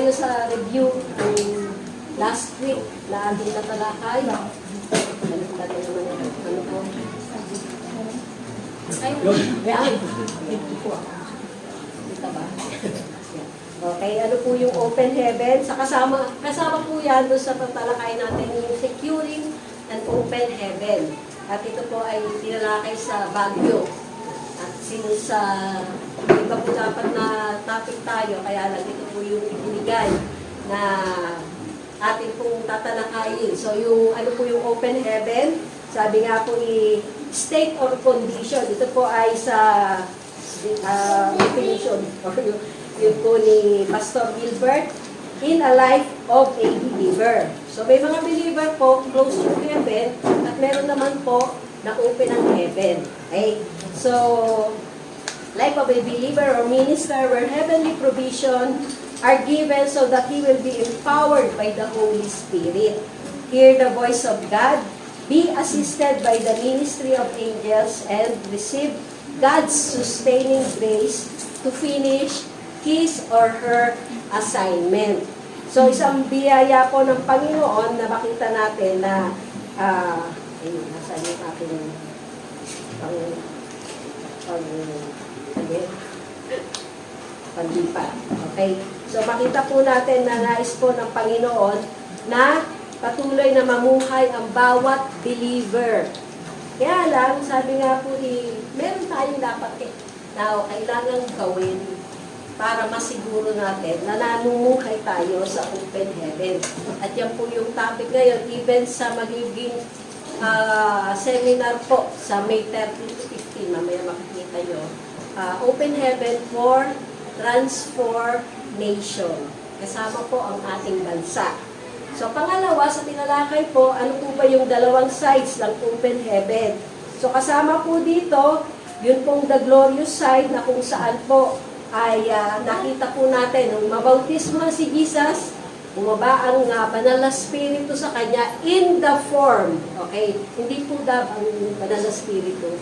tayo sa review ng last week na ating natalakay. Ano po? Ay, dito ba? Okay, ano po yung open heaven? Kasama po yan doon sa tatalakay natin yung securing an open heaven. At ito po ay tinalakay sa Baguio. At since iba po dapat na topic tayo, kaya lang ito po yung ibinigay na ating pong tatalakayin. So yung ano po yung open heaven, sabi nga po state or condition. Ito po ay sa definition or yun po ni Pastor Gilbert, in a life of a believer. So may mga believer po close to heaven at meron naman po na open ang heaven. Okay? So, life of a believer or minister where heavenly provision are given so that he will be empowered by the Holy Spirit. Hear the voice of God, be assisted by the ministry of angels, and receive God's sustaining grace to finish his or her assignment. So, isang biyaya po ng Panginoon na makita natin na nasaan yung ating panlipat. Okay? So, makita po natin na nais po ng Panginoon na patuloy na mamuhay ang bawat believer. Kaya lang, sabi nga po, meron tayong dapat na kailangang gawin para masiguro natin na nanumuhay tayo sa open heaven. At yan po yung topic ngayon, even sa magiging seminar po sa May 13 to 15, mamaya makikita nyo. Open heaven for transformation. Kasama po ang ating bansa. So pangalawa, sa tinalakay po, ano po ba yung dalawang sides ng open heaven? So kasama po dito, yun pong the glorious side na kung saan po ay nakita po natin, nung mabautismo si Jesus, bumaba ang banal na spirito sa kanya in the form. Okay? Hindi po ang banal na spirito.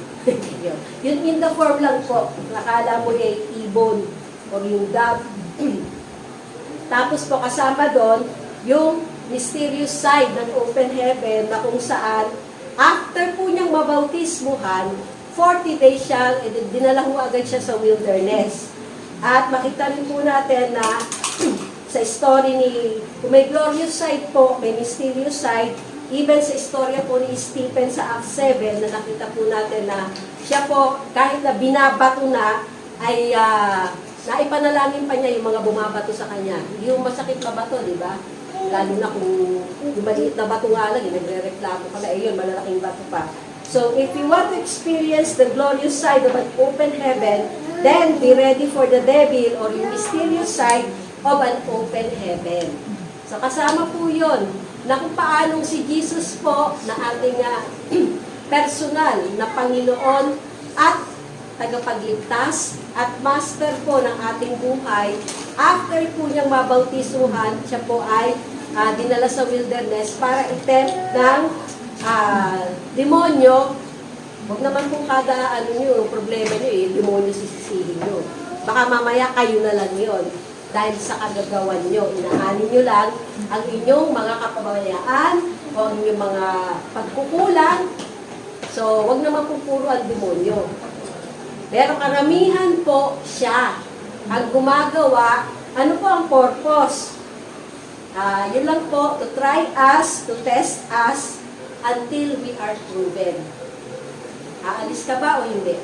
Yun in the form lang po. Nakala mo ibon o yung dove. Tapos po kasama doon, yung mysterious side ng open heaven na kung saan, after po niyang mabautismuhan, 40 days siya, dinala ho agad siya sa wilderness. At makita rin po natin na sa story kung may glorious side po, may mysterious side, even sa istorya po ni Stephen sa Acts 7, na nakita po natin na siya po, kahit na binabato na, ay naipanalangin pa niya yung mga bumabato sa kanya. Yung masakit na bato, di ba? Lalo na kung yung maliit na bato nga lang, nagre-reklamo pala, yun, malalaking bato pa. So, if you want to experience the glorious side of an open heaven, then be ready for the devil or yung mysterious side of an open heaven. So, kasama po yun na kung paanong si Jesus po na ating personal na Panginoon at tagapagligtas at master po ng ating buhay, after po niyang mabautisuhan, siya po ay dinala sa wilderness para i-tempt ng demonyo. Huwag naman po kada problema nyo demonyo sisisihin nyo. Baka mamaya kayo na lang yun. Dahil sa kagagawan nyo, inaanin nyo lang ang inyong mga kapabayaan o ang inyong mga pagkukulang. So, huwag naman po puro ang demonyo. Pero karamihan po siya ang gumagawa. Ano po ang purpose? Yun lang po, to try us, to test us, until we are proven. Aalis ka ba o hindi?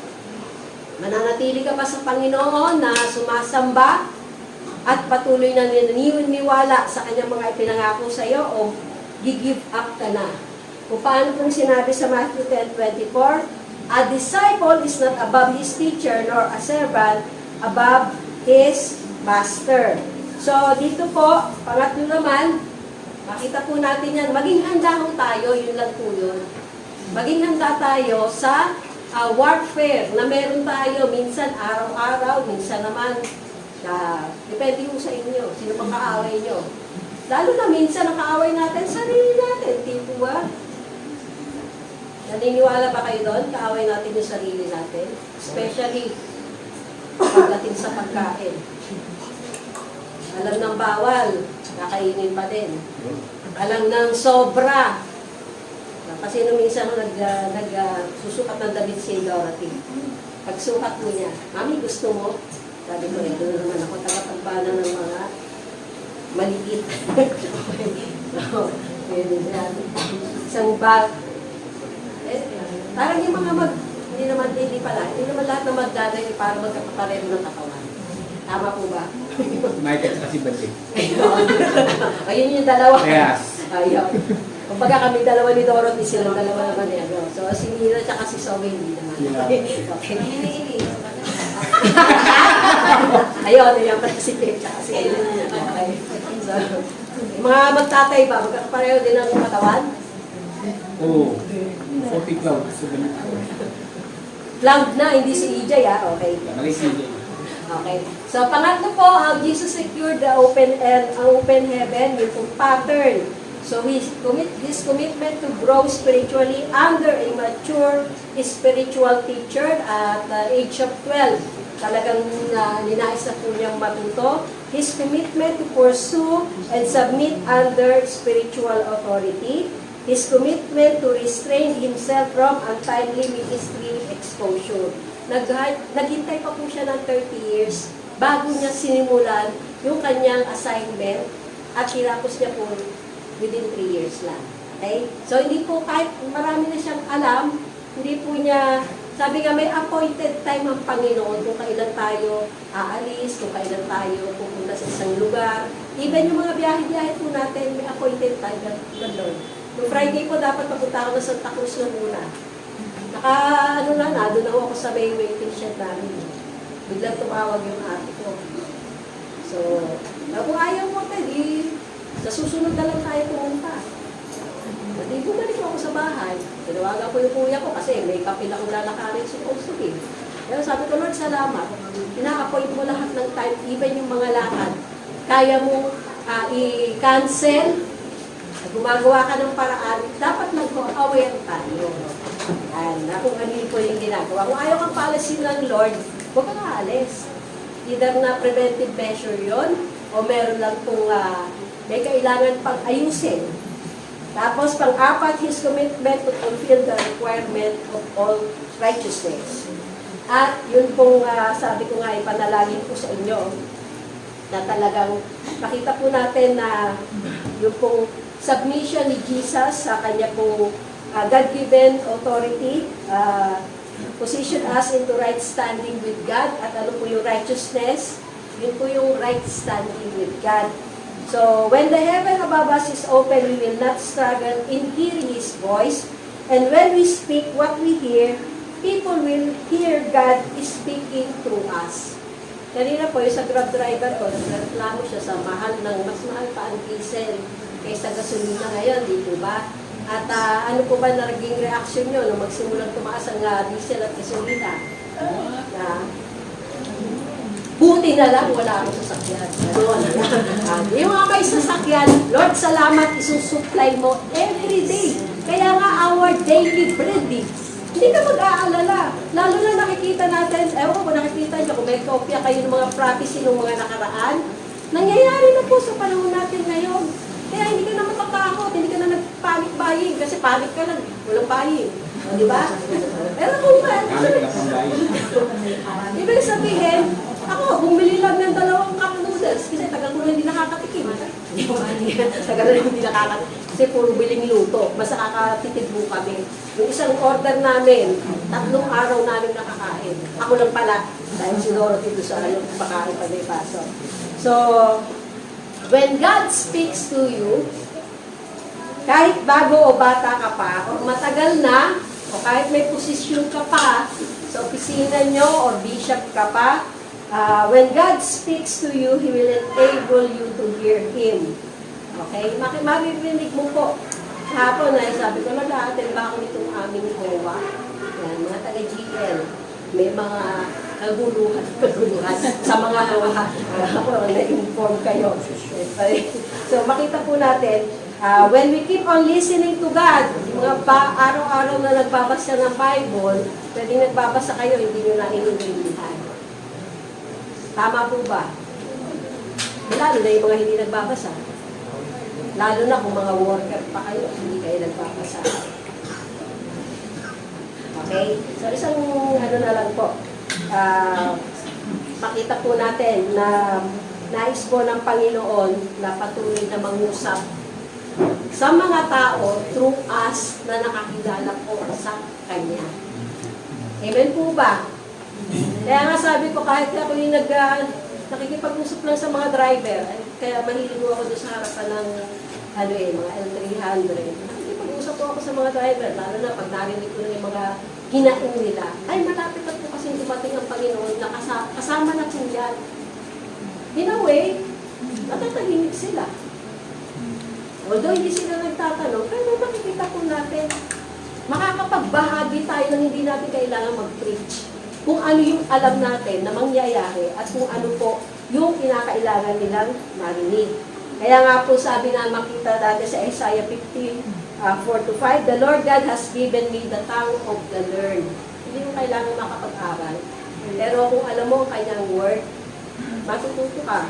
Mananatili ka ba sa Panginoon na sumasamba at patuloy na naniniwala sa kanyang mga ipinangako sa iyo o gi-give up ka na? Kung paano pong sinabi sa Matthew 10:24, a disciple is not above his teacher nor a servant above his master. So dito po, pangatlo naman, makita po natin yan, maging handa ho tayo, yun lang po yun. Maging handa tayo sa warfare na meron tayo, minsan araw-araw, minsan naman, depende po sa inyo, sino pang kaaway nyo. Lalo na minsan, ang kaaway natin, sarili natin, tipo ba? Naniniwala ba kayo doon? Kaaway natin yung sarili natin. Especially, pagdating sa pagkain. Alam ng bawal, kakainin pa din. Alam ng sobra. Kasi nung minsan susukat ng damit si Dorothy. Pagsukat mo niya, Mami, gusto mo? Sabi ko, doon naman ako tagapagbana ng mga maliit. So, isang bag. Parang yung mga hindi naman lahat na magdanay para magkakapareho ng katawan. Tama po ba? Michael kasi Bati. Ayun yung dalawa. Yes. Ayun. Kumbaga kami dalawa ni Dorothy, silang dalawa naman eh. So si Mira at si Zoe hindi naman. Okay. Ayun pala si Pep at si Ellen. Okay. So, mga magtatay ba? Magkakapareho din ang katawan? Oo. 40 clouds. Cloud na, hindi si EJ Okay. Mali si EJ. Okay. So, pangatlo po, Jesus secured the open heaven, yung pong pattern. So, his commitment to grow spiritually under a mature spiritual teacher at the age of 12. Talagang ninais na po niyang matuto. His commitment to pursue and submit under spiritual authority. His commitment to restrain himself from untimely ministry exposure. Naghintay pa po siya ng 30 years bago niya sinimulan yung kanyang assignment at tinapos niya po within 3 years lang. Okay? So, hindi po kahit marami na siyang alam, hindi po niya, sabi nga may appointed time ang Panginoon kung kailan tayo aalis, kung kailan tayo pupunta sa isang lugar. Even yung mga biyahe-biyahe po natin, may appointed time ng Lord. Noong Friday po, dapat papunta ako na Santa Cruz na muna. Doon ako sa may waiting shed namin. Biglang tumawag yung ate ko. So, kung ayaw mo, sa susunod na lang tayo pumunta. Hindi bumalik ako sa bahay. Tinawagan ko yung kuya ko kasi may kapil akong lalakarin si Osubi. Pero sabi ko, Lord, salamat. Ina-appoint mo lahat ng time, even yung mga lakad. Kaya mo i-cancel. Gumagawa ka ng paraan, dapat mag-aware tayo. Kung ano po yung ginagawa. Kung ayaw kang policy ng Lord, huwag kang aalis. Either na preventive measure yon o meron lang kung may kailangan pang ayusin. Tapos, pang-apat, his commitment to fulfill the requirement of all righteousness. At yun pong sabi ko nga, ipanalangin po sa inyo na talagang makita po natin na yung pong submission ni Jesus sa kanya pong God-given authority, position us into right standing with God. At ano po yung righteousness? Yun po yung right standing with God. So, when the heaven above us is open, we will not struggle in hearing His voice. And when we speak what we hear, people will hear God is speaking through us. Kanina po, yung sa Grab driver ko, nagreklamo siya sa mas mahal pa ang diesel kaysa gasolina ngayon, di po ba? At ano po ba naging reaction nyo nung magsimulang tumaas ang diesel at gasolina? Buti na lang, wala akong sasakyan. Yung mga may sasakyan, Lord, salamat, isusupply mo every day. Kaya nga, our daily bread, hindi ka mag-aalala. Lalo na nakikita natin, ewan ko kung nakikita nyo, kung may kopya kayo ng mga prophecy ng mga nakaraan, nangyayari na po sa panahon natin ngayon. Kaya hindi ka na matatakot, hindi ka na nag-panic buying, kasi panic ka lang, walang buying. Di ba? Pero kung ibig sabihin, ako, bumili lang ng 2 cup noodles, kasi tagal ko na hindi nakakatikim. Tagal na hindi nakakatikim. Kasi puro biling luto, basta kakatitid mo kami. Yung isang order namin, 3 araw namin nakakain. Ako lang pala, dahil si Dorothy doon sa pakain pa may paso. So, when God speaks to you, kahit bago o bata ka pa, o matagal na, o kahit may posisyon ka pa sa opisina nyo, o bishop ka pa, when God speaks to you, He will enable you to hear Him. Okay? Maririnig mo po. Hapon na, sabi ko, nag-a-attend ba ako nitong aming HOA? Yan, mga taga-GL. May mga kaguluhan sa mga HOA. Ako, na-inform kayo. So, makita po natin, when we keep on listening to God, yung mga araw-araw na nagbabasa ng Bible, pwedeng nagbabasa kayo, hindi nyo naiintindihan. Tama po ba? Lalo na yung mga hindi nagbabasa. Lalo na kung mga worker pa kayo, hindi kayo nagbabasa. Okay? So isang ano na lang po, pakita po natin na nais po ng Panginoon na patuloy na mangusap sa mga tao through us na nakakilala po sa Kanya. Amen po ba? Kaya nga sabi ko, kahit ako yung nakikipag-usap lang sa mga driver, kaya mahilig ako doon sa harapan ng mga L300. Nakikipag-usap po ako sa mga driver, lalo na pag narinig ko na yung mga hinaing nila. Ay, malapit na po kasi dumating ang Panginoon na kasama na po yan. In a way, natatahimik sila. Although hindi sila nagtatanong, pero makikita po natin, makakapagbahagi tayo ng hindi natin kailangan mag-preach. Kung ano yung alam natin na mangyayari at kung ano po yung kinakailangan nilang marinig. Kaya nga po sabi na makita natin sa Isaiah 50:4-5, the Lord God has given me the tongue of the learned. Hindi mo kailangan makapag-aral. Pero kung alam mo ang kanyang word, matututo ka.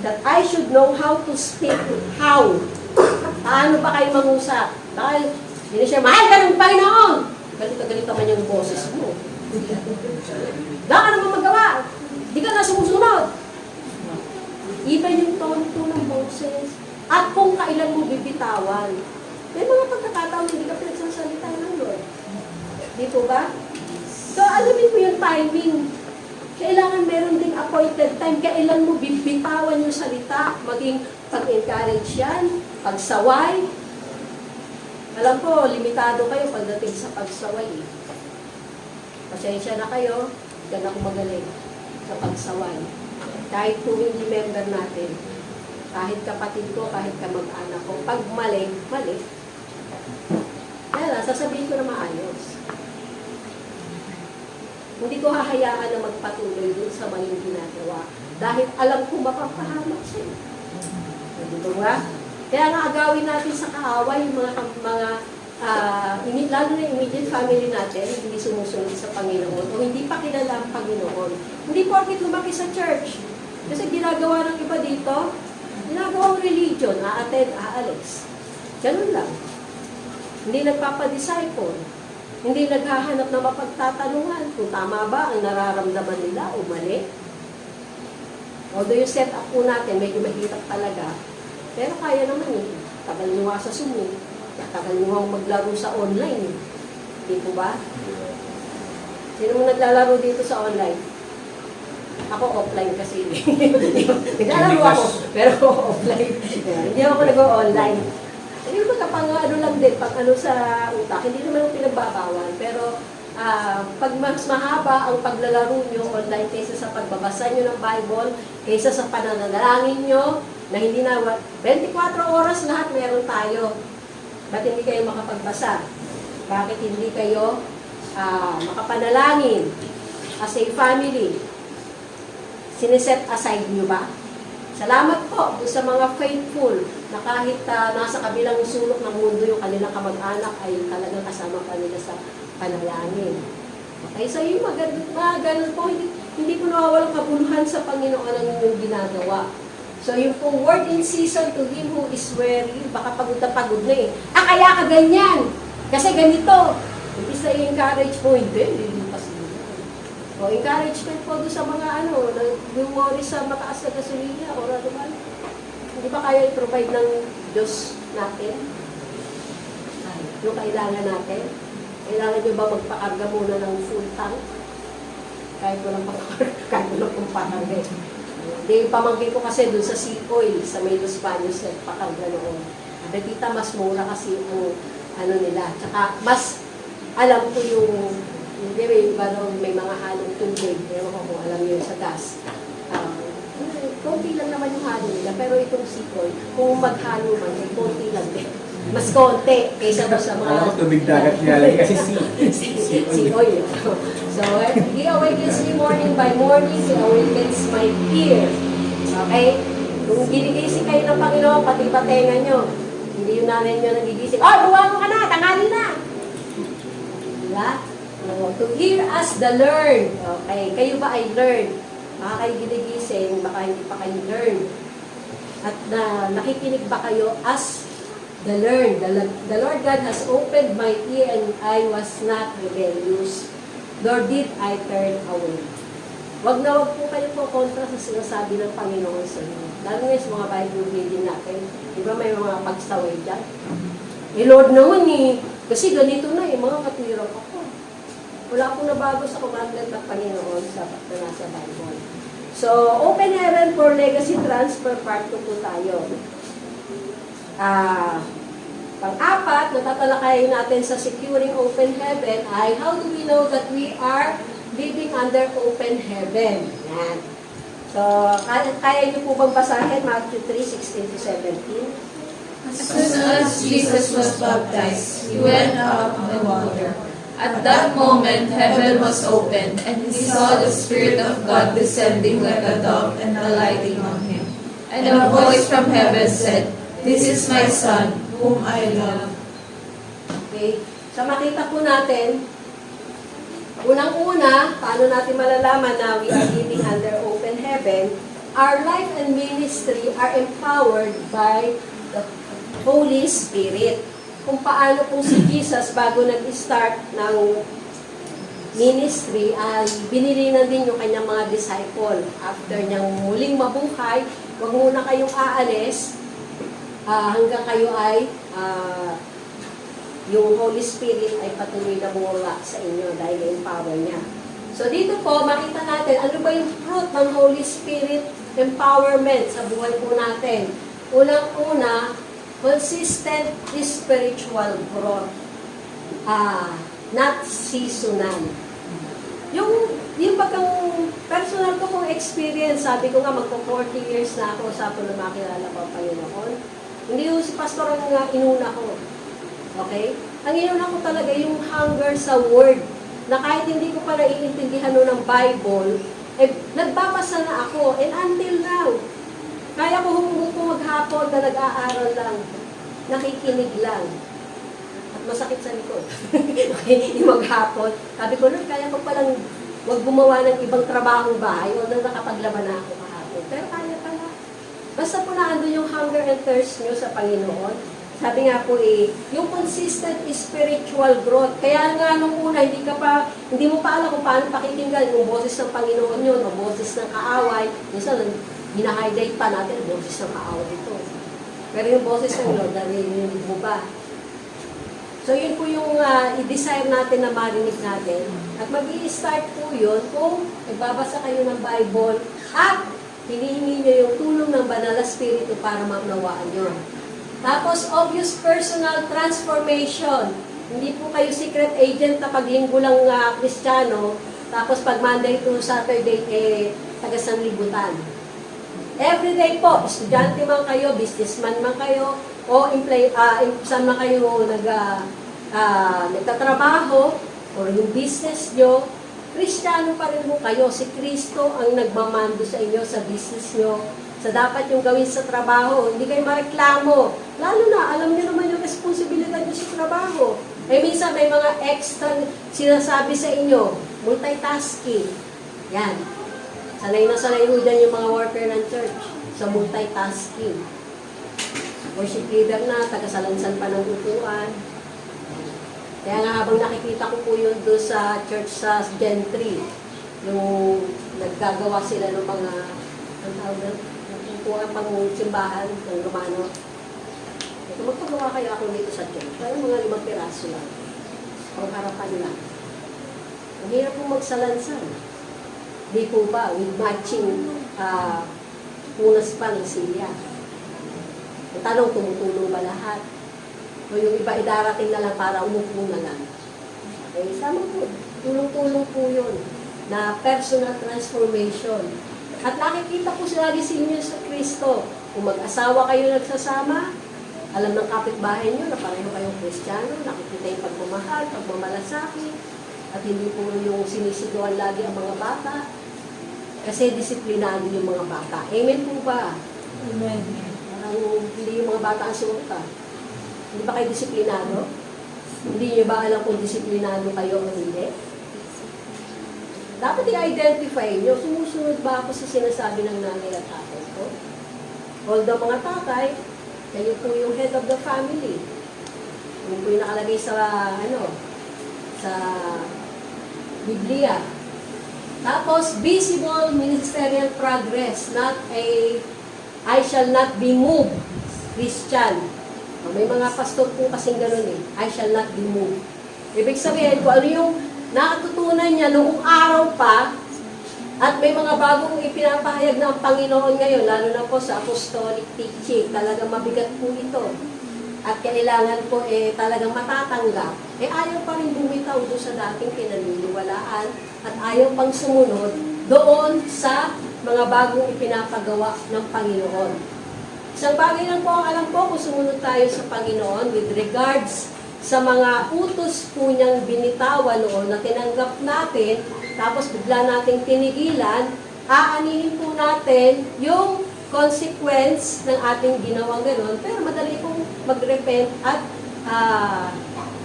That I should know how to speak. How? Paano ba kayo mangusap? Dahil hindi siya, mahal ka ng Panginoon! Galit naman yung boses mo. Wala ka naman magawa. Hindi ka na sumusunod. Iba yung tone ng boses. At kung kailan mo bibitawan. May mga pagkakataon hindi ka pinagsasalita ng Lord. Di po ba? So, alamin mo yung timing. Kailangan meron ding appointed time. Kailan mo bibitawan yung salita. Maging pag-encourage yan, pagsaway. Alam ko, limitado kayo pagdating sa pagsaway. Pasensya na kayo, dyan ako magaling sa pagsaway. Kahit family member natin, kahit kapatid ko, kahit kamag-anak ko, pag mali, mali. Kaya lang, sasabihin ko na maayos. Hindi ko hahayaan na magpatuloy dun sa maling ginagawa. Dahil alam ko mapapahamak siya. Dito ba? Kaya nga agawin natin sa kaaway yung lalo na yung immediate family natin, hindi sumusunod sa Panginoon o hindi pa kilala ang Panginoon. Hindi porket lumaki sa church. Kasi ginagawa ng iba dito, ginagawang religion, a-attend, aalis. Ganun lang. Hindi nagpapadisciple. Hindi naghahanap na mapagtatanungan kung tama ba ang nararamdaman nila o mali. Although yung set up po natin, medyo mahirap talaga. Pero kaya naman yun. Tagal nyo nga sa Zoom eh. Tagal nyo nga maglaro sa online eh. Di po ba? Sino mo naglalaro dito sa online? Ako offline kasi. Naglalaro ako, pero offline. Hindi ako nag-online. Hindi ko kapag ano lang din, pag ano sa utak, hindi naman yung pinagbabawal. Pero pag mas mahaba ang paglalaro nyo online kaysa sa pagbabasa nyo ng Bible, kaysa sa pananalangin nyo, na hindi na 24 oras lahat meron tayo. Ba't hindi kayo makapagbasa? Bakit hindi kayo makapanalangin as a family? Sineset aside nyo ba? Salamat po sa mga faithful na kahit nasa kabilang sulok ng mundo yung kanilang kamag-anak ay talagang kasama pa nila sa panalangin. Okay, so yung mga ganun po, hindi po nawawalang kabuluhan sa Panginoon ang inyong ginagawa. So yung pong word in season to him who is weary, baka pagod na eh. Kaya ka ganyan. Kasi ganito. Imbis na i-encourage mo, hindi, lilipas mo. O encouragement po doon sa mga nag-worry sa mataas na gasolina o ano ba? Hindi ba kaya i-provide ng Diyos natin? Yung kailangan natin? Kailangan nyo ba magpakarga muna ng full tank? Kahit walang pakarga. Hindi, pamangkin ko kasi doon sa Sea Oil, sa may Los Baños, pakarga noon. Sabi, tita, mas mura kasi ang nila. Tsaka, mas alam ko yung, hindi ba may mga halong tubig, ewan ko kung alam nyo sa gas. Konti lang naman yung halo nila, pero itong Sea Oil, kung maghalo man, ay konti lang din. Mas konti kaysa doon sa mga... Alam ko tubig dagat niya lang kasi sea oil. So, He awakens me morning by morning, He awakens my ear. Okay? Kung ginigising kayo ng Panginoon, pati patenga nyo. Hindi yung nanay nyo nagigising, buwango ka na, tangali na! Diba? To hear us the learn. Okay, kayo ba ay learn? Baka kayo ginigising, baka hindi pa kayo learn. At nakikinig ba kayo as the learned? The Lord God has opened my ear and I was not rebellious, nor did I turn away. Wag na wag po kayo po kontra sa sinasabi ng Panginoon sa inyo. Lalo ngayon sa mga Bible reading natin, di ba may mga pagsaway dyan? Eh Lord naman kasi ganito na mga katwirang ako. Wala pong nabago sa commandment ng Panginoon sa nasa Bible. So, open heaven for legacy transfer, part 2 po tayo. Pang-apat, natatalakayin natin sa securing open heaven ay how do we know that we are living under open heaven? Yan. So, kaya niyo po bang basahin Matthew 3:16-17? As soon as Jesus was baptized, he went out on the water. At that moment, heaven was opened, and he saw the Spirit of God descending like a dove and alighting on him. And a voice from heaven said, "This is my Son, whom I love." Okay. So, makita po natin, unang-una, paano natin malalaman na we are living under open heaven? Our life and ministry are empowered by the Holy Spirit. Kung paano po si Jesus bago nag-start ng ministry ay binili na din yung kanyang mga disciple. After niyang muling mabuhay, huwag muna kayong aalis hanggang kayo ay yung Holy Spirit ay patuloy na bumula sa inyo dahil na-empower niya. So dito po, makita natin ano ba yung fruit ng Holy Spirit empowerment sa buhay po natin. Unang-una, consistent spiritual growth. Not seasonal. Yung bagang personal ko pong experience, sabi ko nga magpo 40 years na ako sa na makilala ko ang Panginoon. Hindi yung si pastor ang inuna ko. Okay? Ang inuna ko talaga yung hunger sa word na kahit hindi ko pa naiintindihan ng Bible, nagbabasa na ako. And until now, kaya ko humunod po maghapon na nag-aaral lang. Nakikinig lang. At masakit sa likod. Okay, yung maghapon. Sabi ko, Lord, kaya ko palang wag gumawa ng ibang trabaho bahay o na nakapaglaban na ako kahapon. Pero kaya pala. Basta po na andun yung hunger and thirst nyo sa Panginoon. Sabi nga po yung consistent spiritual growth. Kaya nga nung una, hindi mo pa alam kung paano pakikinggan yung boses ng Panginoon yun o boses ng kaaway. Minsan, hina-highlight pa natin, boses ng kaaway ito. Pero yung boses ng Lord, narinig mo ba? So yun po yung i-desire natin na marinig natin. At mag-i-start po yun kung nagbabasa kayo ng Bible at hinihingi nyo yung tulong ng Banal na Espiritu para maunawaan yun. Tapos, obvious personal transformation. Hindi po kayo secret agent na paglinggo lang Kristiyano, tapos pag Monday to Saturday, taga-sanlibutan. Everyday po, estudyante man kayo, businessman man kayo, o saan man kayo nagtatrabaho, o yung business nyo, Kristiyano pa rin po kayo. Si Kristo ang nagmamando sa inyo, sa business nyo, sa dapat yung gawin sa trabaho. Hindi kayo mareklamo. Lalo na, alam nyo naman yung responsibilidad nyo sa trabaho. Minsan may mga extra sinasabi sa inyo, multitasking. Yan. Sanay na sanay mo dyan yung mga worker ng church sa multitasking. Worship leader na, tagasalansan pa ng upuan. Kaya nga habang nakikita ko po yun doon sa church sa Gentry, yung naggagawa sila ng mga upuan pang simbahan ng Romano. Kung magpagawa kayo ako dito sa church, parang mga 5 piraso lang. Pang harapan lang. Ang hirap po magsalansan. Di po ba, with matching punas pa ng silya. Ang tanong, tumutulong ba lahat? O yung iba idarating na lang para umupo na lang. Okay, sama po. Tulong-tulong po yun na personal transformation. At nakikita po lagi sa inyo sa Kristo. Kung mag-asawa kayo nagsasama, alam ng kapitbahay nyo na pareho kayong Kristiyano, nakikita yung pagmamahal, pagmamalasakit, at hindi po yung sinisigawan lagi ang mga bata. Kasi disiplinado yung mga bata. Amen po ba? Amen. Parang hindi yung mga bata ang sumunta. Hindi ba kayo disiplinado? Hindi nyo ba alam kung disiplinado kayo o hindi? Dapat i-identify nyo, sumusunod ba ako sa sinasabi ng nanay at tatay ko? Although mga tatay, kayo po yung head of the family. Yung po yung nakalagay sa, sa Biblia. Tapos, visible ministerial progress, not a, I shall not be moved, Christian. May mga pastor po kasing ganun eh, I shall not be moved. Ibig sabihin, kung ano yung nakatutunan niya noong araw pa, at may mga bagong ipinapahayag ng Panginoon ngayon, lalo na po sa apostolic teaching, talagang mabigat po ito. At kailangan po talagang matatanggap, ayaw pa rin bumitaw doon sa dating pinaniniwalaan at ayaw pang sumunod doon sa mga bagong ipinapagawa ng Panginoon. Isang bagay lang po ang alam ko kung sumunod tayo sa Panginoon with regards sa mga utos po niyang binitawan noon na tinanggap natin, tapos bigla nating tinigilan, aanihin po natin yung consequence ng ating ginawang gano'n, pero madali pong mag-repent at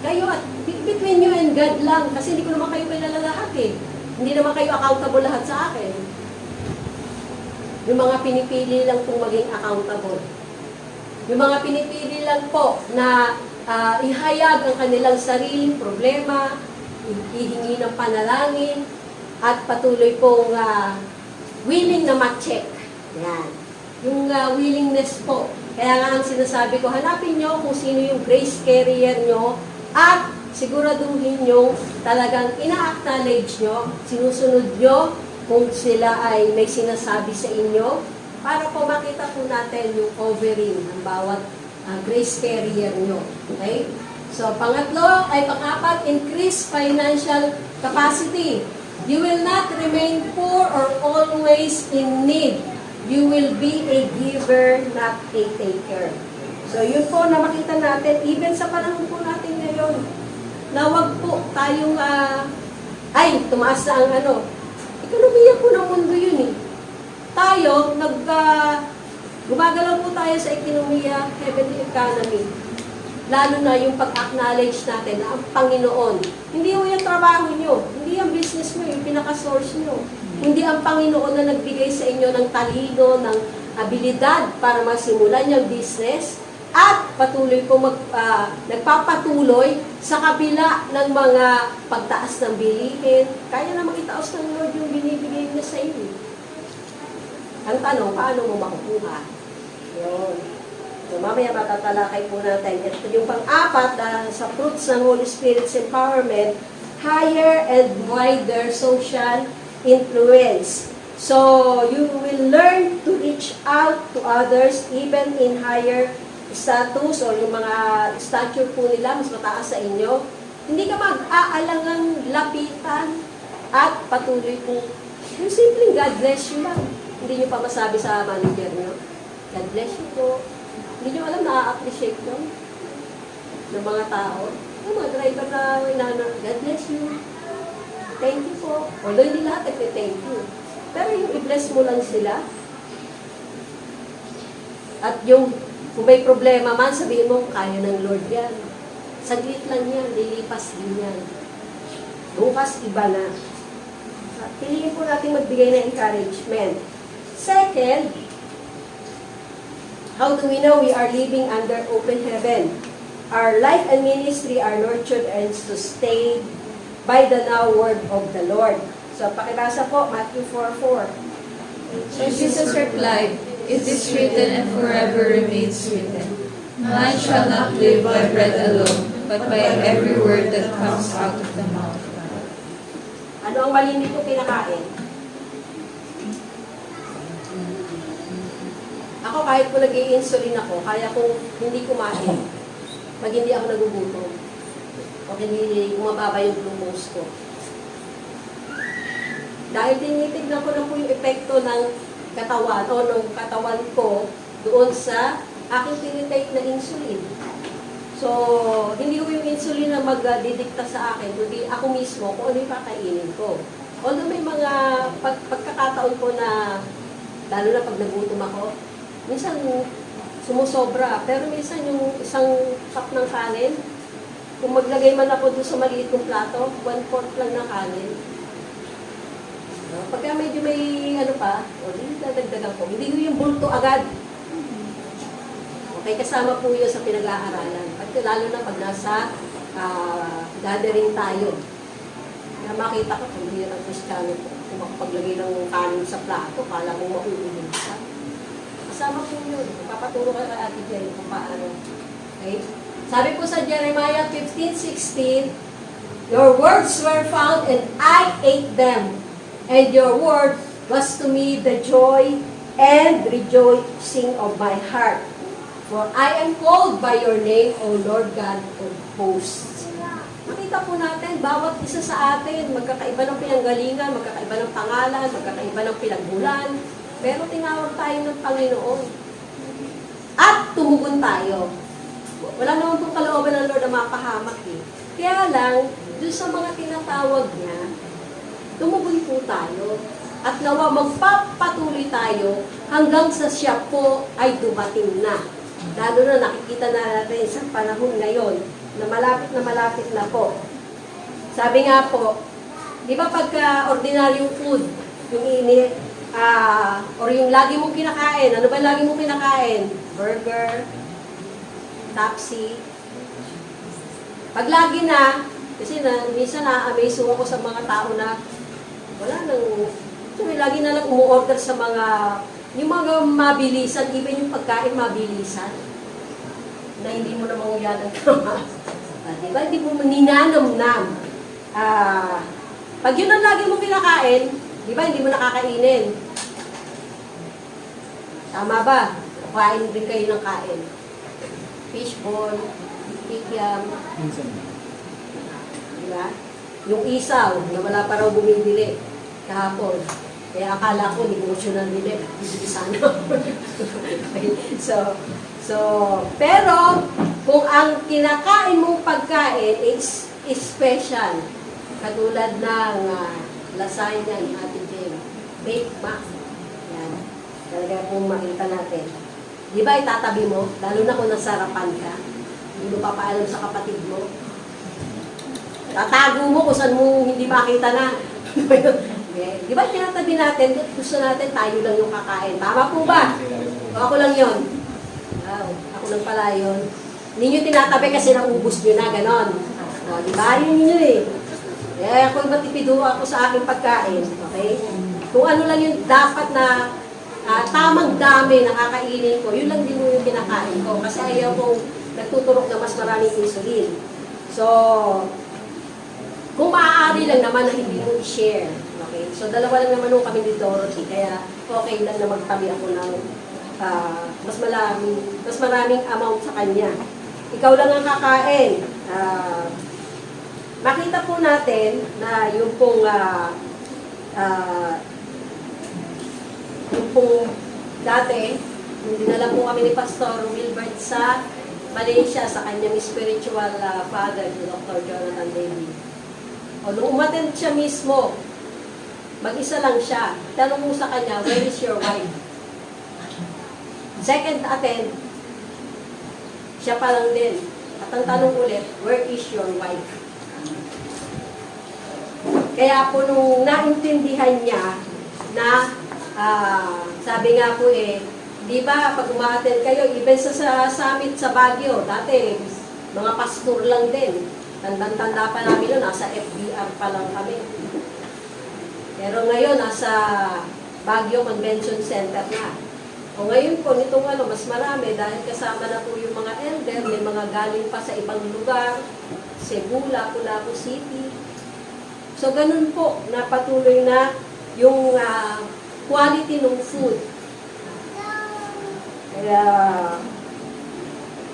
kayo at between you and God lang, kasi hindi ko naman kayo kilala lahat eh. Hindi naman kayo accountable lahat sa akin. Yung mga pinipili lang pong maging accountable. Yung mga pinipili lang po na ihayag ang kanilang sariling problema, ihingi ng panalangin, at patuloy pong willing na ma-check. Yan. Yung willingness po. Kaya nga ang sinasabi ko, hanapin nyo kung sino yung grace carrier nyo at siguraduhin nyo talagang ina-acknowledge nyo, sinusunod nyo kung sila ay may sinasabi sa inyo para po makita po natin yung covering ng bawat grace carrier nyo. Okay? So, pang-apat, increase financial capacity. You will not remain poor or always in need. You will be a giver, not a taker. So, yun po na makita natin, even sa panahon po natin ngayon, na wag po tayong, tumaas na ang ekonomiya po ng mundo yun eh. Tayo, gumagalaw po tayo sa ekonomiya, heavenly economy. Lalo na yung pag-acknowledge natin na ang Panginoon, hindi mo yung trabaho nyo, hindi yung business mo, yung pinaka-source nyo. Hindi ang Panginoon na nagbigay sa inyo ng talino, ng abilidad para masimulan yung business at patuloy po nagpapatuloy sa kabila ng mga pagtaas ng bilihin. Kaya naman itaos ng Lord yung binibigay niya sa inyo. Ang tanong, paano mo makukuha? Yun. So, mamaya matatalakay po natin. Ito yung pang-apat sa fruits ng Holy Spirit's empowerment, higher and wider social influence. So, you will learn to reach out to others even in higher status or yung mga stature po nila, mas mataas sa inyo. Hindi ka mag-aalangang lapitan at patuloy po. Yung simpleng God bless you lang. Hindi nyo pa masabi sa manager nyo. God bless you po. Hindi nyo alam, na-appreciate nyo ng mga tao. Yung mga driver na God bless you. Thank you po. Although hindi lahat thank you. Pero yung i-bless mo lang sila. At yung kung may problema man, sabihin mo, kaya ng Lord yan. Saglit lang yan, lilipas din yan. Bukas, iba na. At piliin po natin magbigay ng encouragement. Second, how do we know we are living under open heaven? Our life and ministry are nurtured and sustained by the now word of the Lord. So, pakibasa po, Matthew 4:4. So Jesus replied, "It is written and forever remains written. Man shall not live by bread alone, but by every word that comes out of the mouth of God." Ano ang mali nito kinakain? Ako kahit po nag-i-insulin ako, kaya kong hindi kumain. Pag hindi ako nagugutom. O hindi bumababa yung glucose ko. Dahil tinitignan ko na po yung epekto ng katawan o ng katawan ko doon sa aking tinitake na insulin. So, hindi ko yung insulin na magdidikta sa akin, kundi ako mismo kung ano yung kakainin ko. Although may mga pagkakataon ko na, lalo na pag nagutom ako, minsan sumusobra, pero minsan yung isang cup ng kanin, kung maglagay man ako doon sa maliit kong plato, 1/4 lang ng kanin. Pagka medyo may o hindi dadagdagan ko, hindi ko yung bulto agad. Okay, kasama po yun sa pinag-aaralan. Lalo na pag nasa gathering tayo. Na makita ko kung hindi ng Kristiyano po. Kung makapaglagay ng kanin sa plato, kala mo mauulog ka. Kasama po yun. Papaturo ka kay Ate Jerry kung paano. Okay? Sabi po sa Jeremiah 15:16, your words were found and I ate them. And your word was to me the joy and rejoicing of my heart. For I am called by your name, O Lord God of hosts. Makita po natin, bawat isa sa atin, magkakaiba ng pinanggalingan, magkakaiba ng pangalan, magkakaiba ng pinagmulan, pero tinawag tayo ng Panginoon. At tumugon tayo. Wala naman pong kalooban ng Lord na mapahamak eh. Kaya lang, doon sa mga tinatawag niya, tumugon po tayo. At nawa magpapatuloy tayo hanggang sa siya po ay dumating na. Lalo na nakikita na natin sa panahon ngayon na malapit na po. Sabi nga po, di ba pagka ordinaryong food, yung or yung lagi mong kinakain, ano ba lagi mong kinakain? Burger, Tapsi. Pag lagi na, kasi minsan na-amaze ako sa mga tao na wala nang, lagi na lang umu-order sa mga, yung mga mabilisan, even yung pagkain mabilisan, na hindi mo na manguyan ng tama. Diba? Hindi mo ninanamnam. Pag yun ang lagi mo kinakain, di ba, hindi mo nakakainin. Tama ba? Kain din kayo ng kain. Fishball, kikiam, Minsan. diba? Yung isaw, na wala pa raw bumibili kahapon. Kaya akala ko, negosyo na nila. Bibili sana. Pero, kung ang kinakain mong pagkain is special, katulad ng lasagna ni Ate Jem, baked mac, yan, talaga kung makita natin. Di ba itatabi mo, lalo na kung nasarapan ka, hindi mo papaalam sa kapatid mo, tatago mo kung saan mo hindi makita na. Di ba tinatabi natin, gusto natin tayo lang yung kakain. Tama po ba? O ako lang yon. Wow, ako lang pala yun. Hindi nyo tinatabi kasi naubos nyo na, ganon. O, di ba? Yun yun eh. Kaya ako matipido ako sa aking pagkain. Okay? Kung ano lang yung dapat na tamang dami na kakainin ko, yun lang din yung kinakain ko. Kasi ayaw kong nagtuturok na mas maraming insulin. So, kung maaari lang naman na hindi mo i-share. Okay? So, dalawa lang naman nung kami ni Dorothy. Kaya, okay lang na magtabi ako ng mas maraming amount sa kanya. Ikaw lang ang kakain. Makita po natin na yung pong dati, nung dinala po kami ni Pastor Wilbert sa Malaysia sa kanyang spiritual father, si Dr. Jonathan David. O, nung umattend siya mismo, mag-isa lang siya. Tanong mo sa kanya, where is your wife? Second attend, siya pa lang din. At ang tanong ulit, where is your wife? Kaya po nung naintindihan niya na sabi nga po di ba pag umaattend kayo, even sa summit sa Baguio, dati mga pastor lang din. Tanda pa namin yun, nasa FBR pa lang kami. Pero ngayon, nasa Baguio Convention Center na. O ngayon po, nitong mas marami dahil kasama na po yung mga elder, may mga galing pa sa ibang lugar, Cebu, Lapu-Lapu City. So, ganun po, napatuloy na yung quality ng food. Kaya,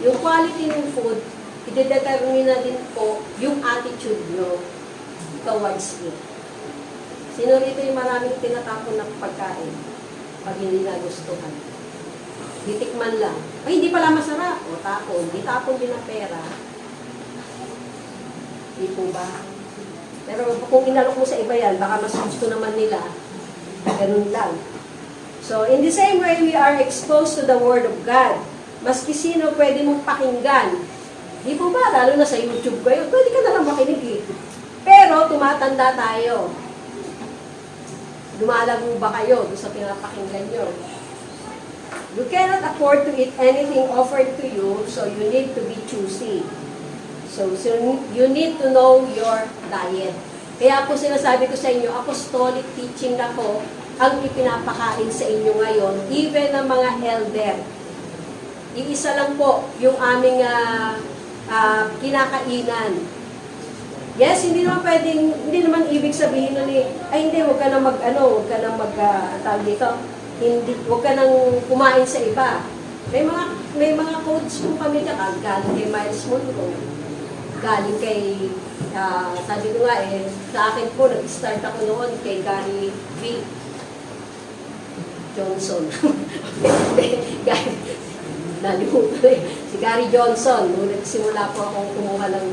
yung quality ng food, idedetermina din po yung attitude nyo towards it. Sino rito yung maraming tinatapon na pagkain pag hindi nagustuhan? Titikman lang. Ay, hindi pala masarap. O, tapon. Di tapon din ang pera. Di po ba? Pero kung inalok mo sa iba yan, baka mas gusto naman nila. Ganun lang. So, in the same way, we are exposed to the Word of God. Maski sino pwede mong pakinggan. Di po ba? Lalo na sa YouTube kayo, pwede ka na lang makinig eh. Pero, tumatanda tayo. Lumalago ba kayo doon sa pinapakinggan nyo? You cannot afford to eat anything offered to you, so you need to be choosy. So you need to know your diet. Kaya po sinasabi ko sa inyo, apostolic teaching na po ang ipinapakain sa inyo ngayon, even ng mga elder. Iisa lang po yung aming kinakainan. Yes, hindi naman ibig sabihin nun ay hindi, huwag ka nang huwag ka nang tawag dito, huwag ka nang kumain sa iba. May mga coach po kami dyan, galing kay Miles Monroe, galing kay, sabi ko nga sa akin po, nag-start ako noon kay Gary V. Johnson. Nalimutan si Gary Johnson, nung nagsimula po akong kumuha ng,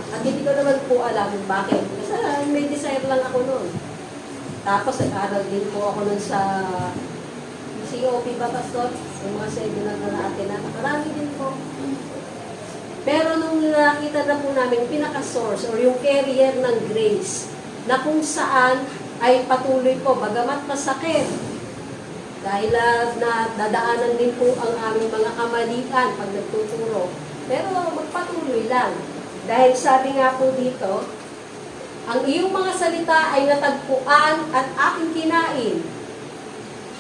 at hindi ko naman po alam bakit. Kasi may desire lang ako noon. Tapos nag-aral din po ako noon sa COP ba, Pastor? Yung mga seminar na natin na marami din po. Pero nung nakita na po namin pinaka-source or yung carrier ng grace na kung saan ay patuloy po, bagamat masakit, dahil na dadaanan din po ang aming mga kamalian pag nagtuturo. Pero magpatuloy lang. Dahil sabi nga po dito, ang iyong mga salita ay natagpuan at aking kinain.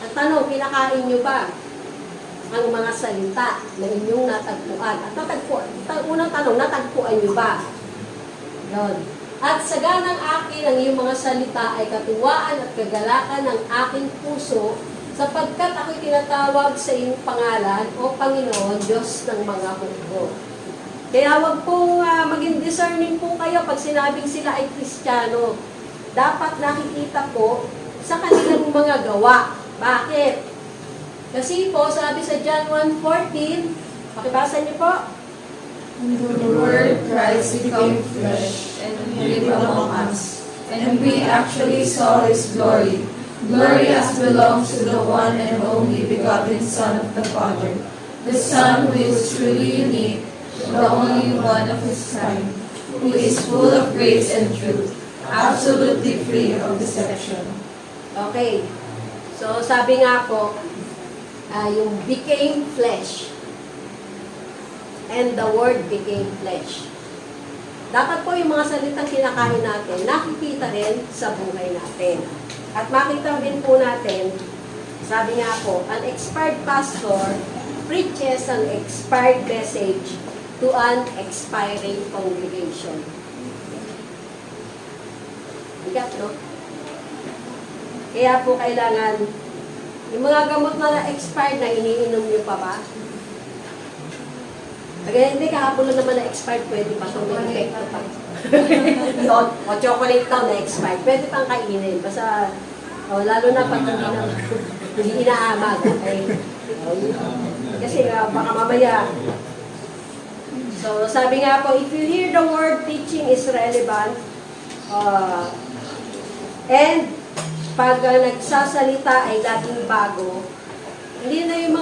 Ang tanong, kinakain nyo ba ang mga salita na inyong natagpuan? At unang tanong, natagpuan nyo ba? Yun. At sa ganang akin, ang iyong mga salita ay katuwaan at kagalakan ng aking puso, sapagkat ako'y tinatawag sa iyong pangalan, o Panginoon, Diyos ng mga hukbo. Kaya wag pong maging discerning po kayo pag sinabing sila ay Kristiyano. Dapat nakikita po sa kanilang mga gawa. Bakit? Kasi po, sabi sa John 1:14, pakibasa niyo po. The Word Christ became flesh and lived among us, and we actually saw His glory. Glory as belongs to the one and only begotten Son of the Father, the Son who is truly unique, the only one of His kind, who is full of grace and truth, absolutely free of deception. Okay. So, sabi nga po, yung became flesh. And the Word became flesh. Dapat po yung mga salitang kinakain natin, nakikita rin sa buhay natin. At makita din po natin, sabi nga po, an expired pastor preaches an expired message to an expiring congregation. Bigat, no? Kaya po kailangan, yung mga gamot na expired na iniinom nyo pa ba? Kaya hindi, kahapon lang naman na-expired, pwede pa itong may effect pa. O chocolate daw na-expired, pwede pang kainin. Basta, lalo na pag hindi inaamag. Okay? Kasi baka mamaya. So, sabi nga po, if you hear the word teaching is relevant, and pag nagsasalita ay laging bago, hindi na yung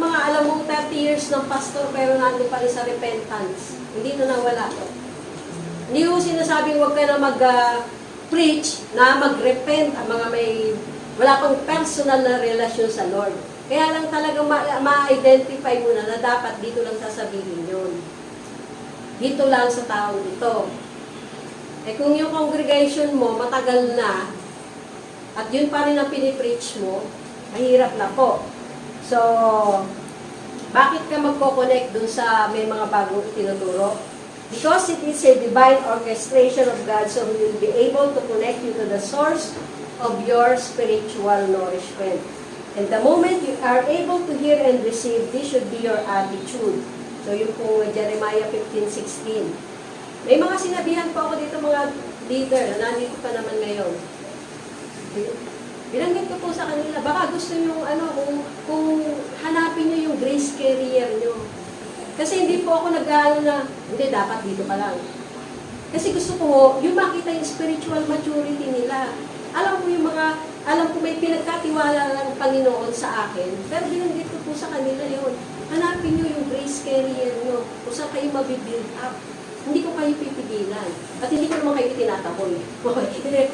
mga alam mong 30 years ng pastor pero nandun pa rin sa repentance. Hindi na nawala to. Hindi ko sinasabing huwag ka na mag-preach na mag-repent ang mga wala pang personal na relasyon sa Lord. Kaya lang talagang ma-identify mo na dapat dito lang sasabihin yun. Dito lang sa taong ito. Kung yung congregation mo matagal na at yun pa rin ang pinipreach mo, mahirap na po. So, bakit ka magko-connect dun sa may mga bagong itinuturo? Because it is a divine orchestration of God, so we will be able to connect you to the source of your spiritual nourishment. And the moment you are able to hear and receive, this should be your attitude. So, yung po Jeremiah 15:16. May mga sinabihan po ako dito mga leader na nandito pa naman ngayon. Binanggit ko po sa kanila, baka gusto nyo, kung hanapin nyo yung grace carrier nyo. Kasi hindi po ako nag-ano na, hindi, dapat dito pa lang. Kasi gusto ko, yung makita yung spiritual maturity nila. Alam ko may pinagkatiwala ng Panginoon sa akin, pero binanggit ko po sa kanila yun. Hanapin nyo yung grace carrier nyo, kung saan kayo mabibuild up. Hindi ko kayo pipigilan. At hindi ko naman kayo tinataboy.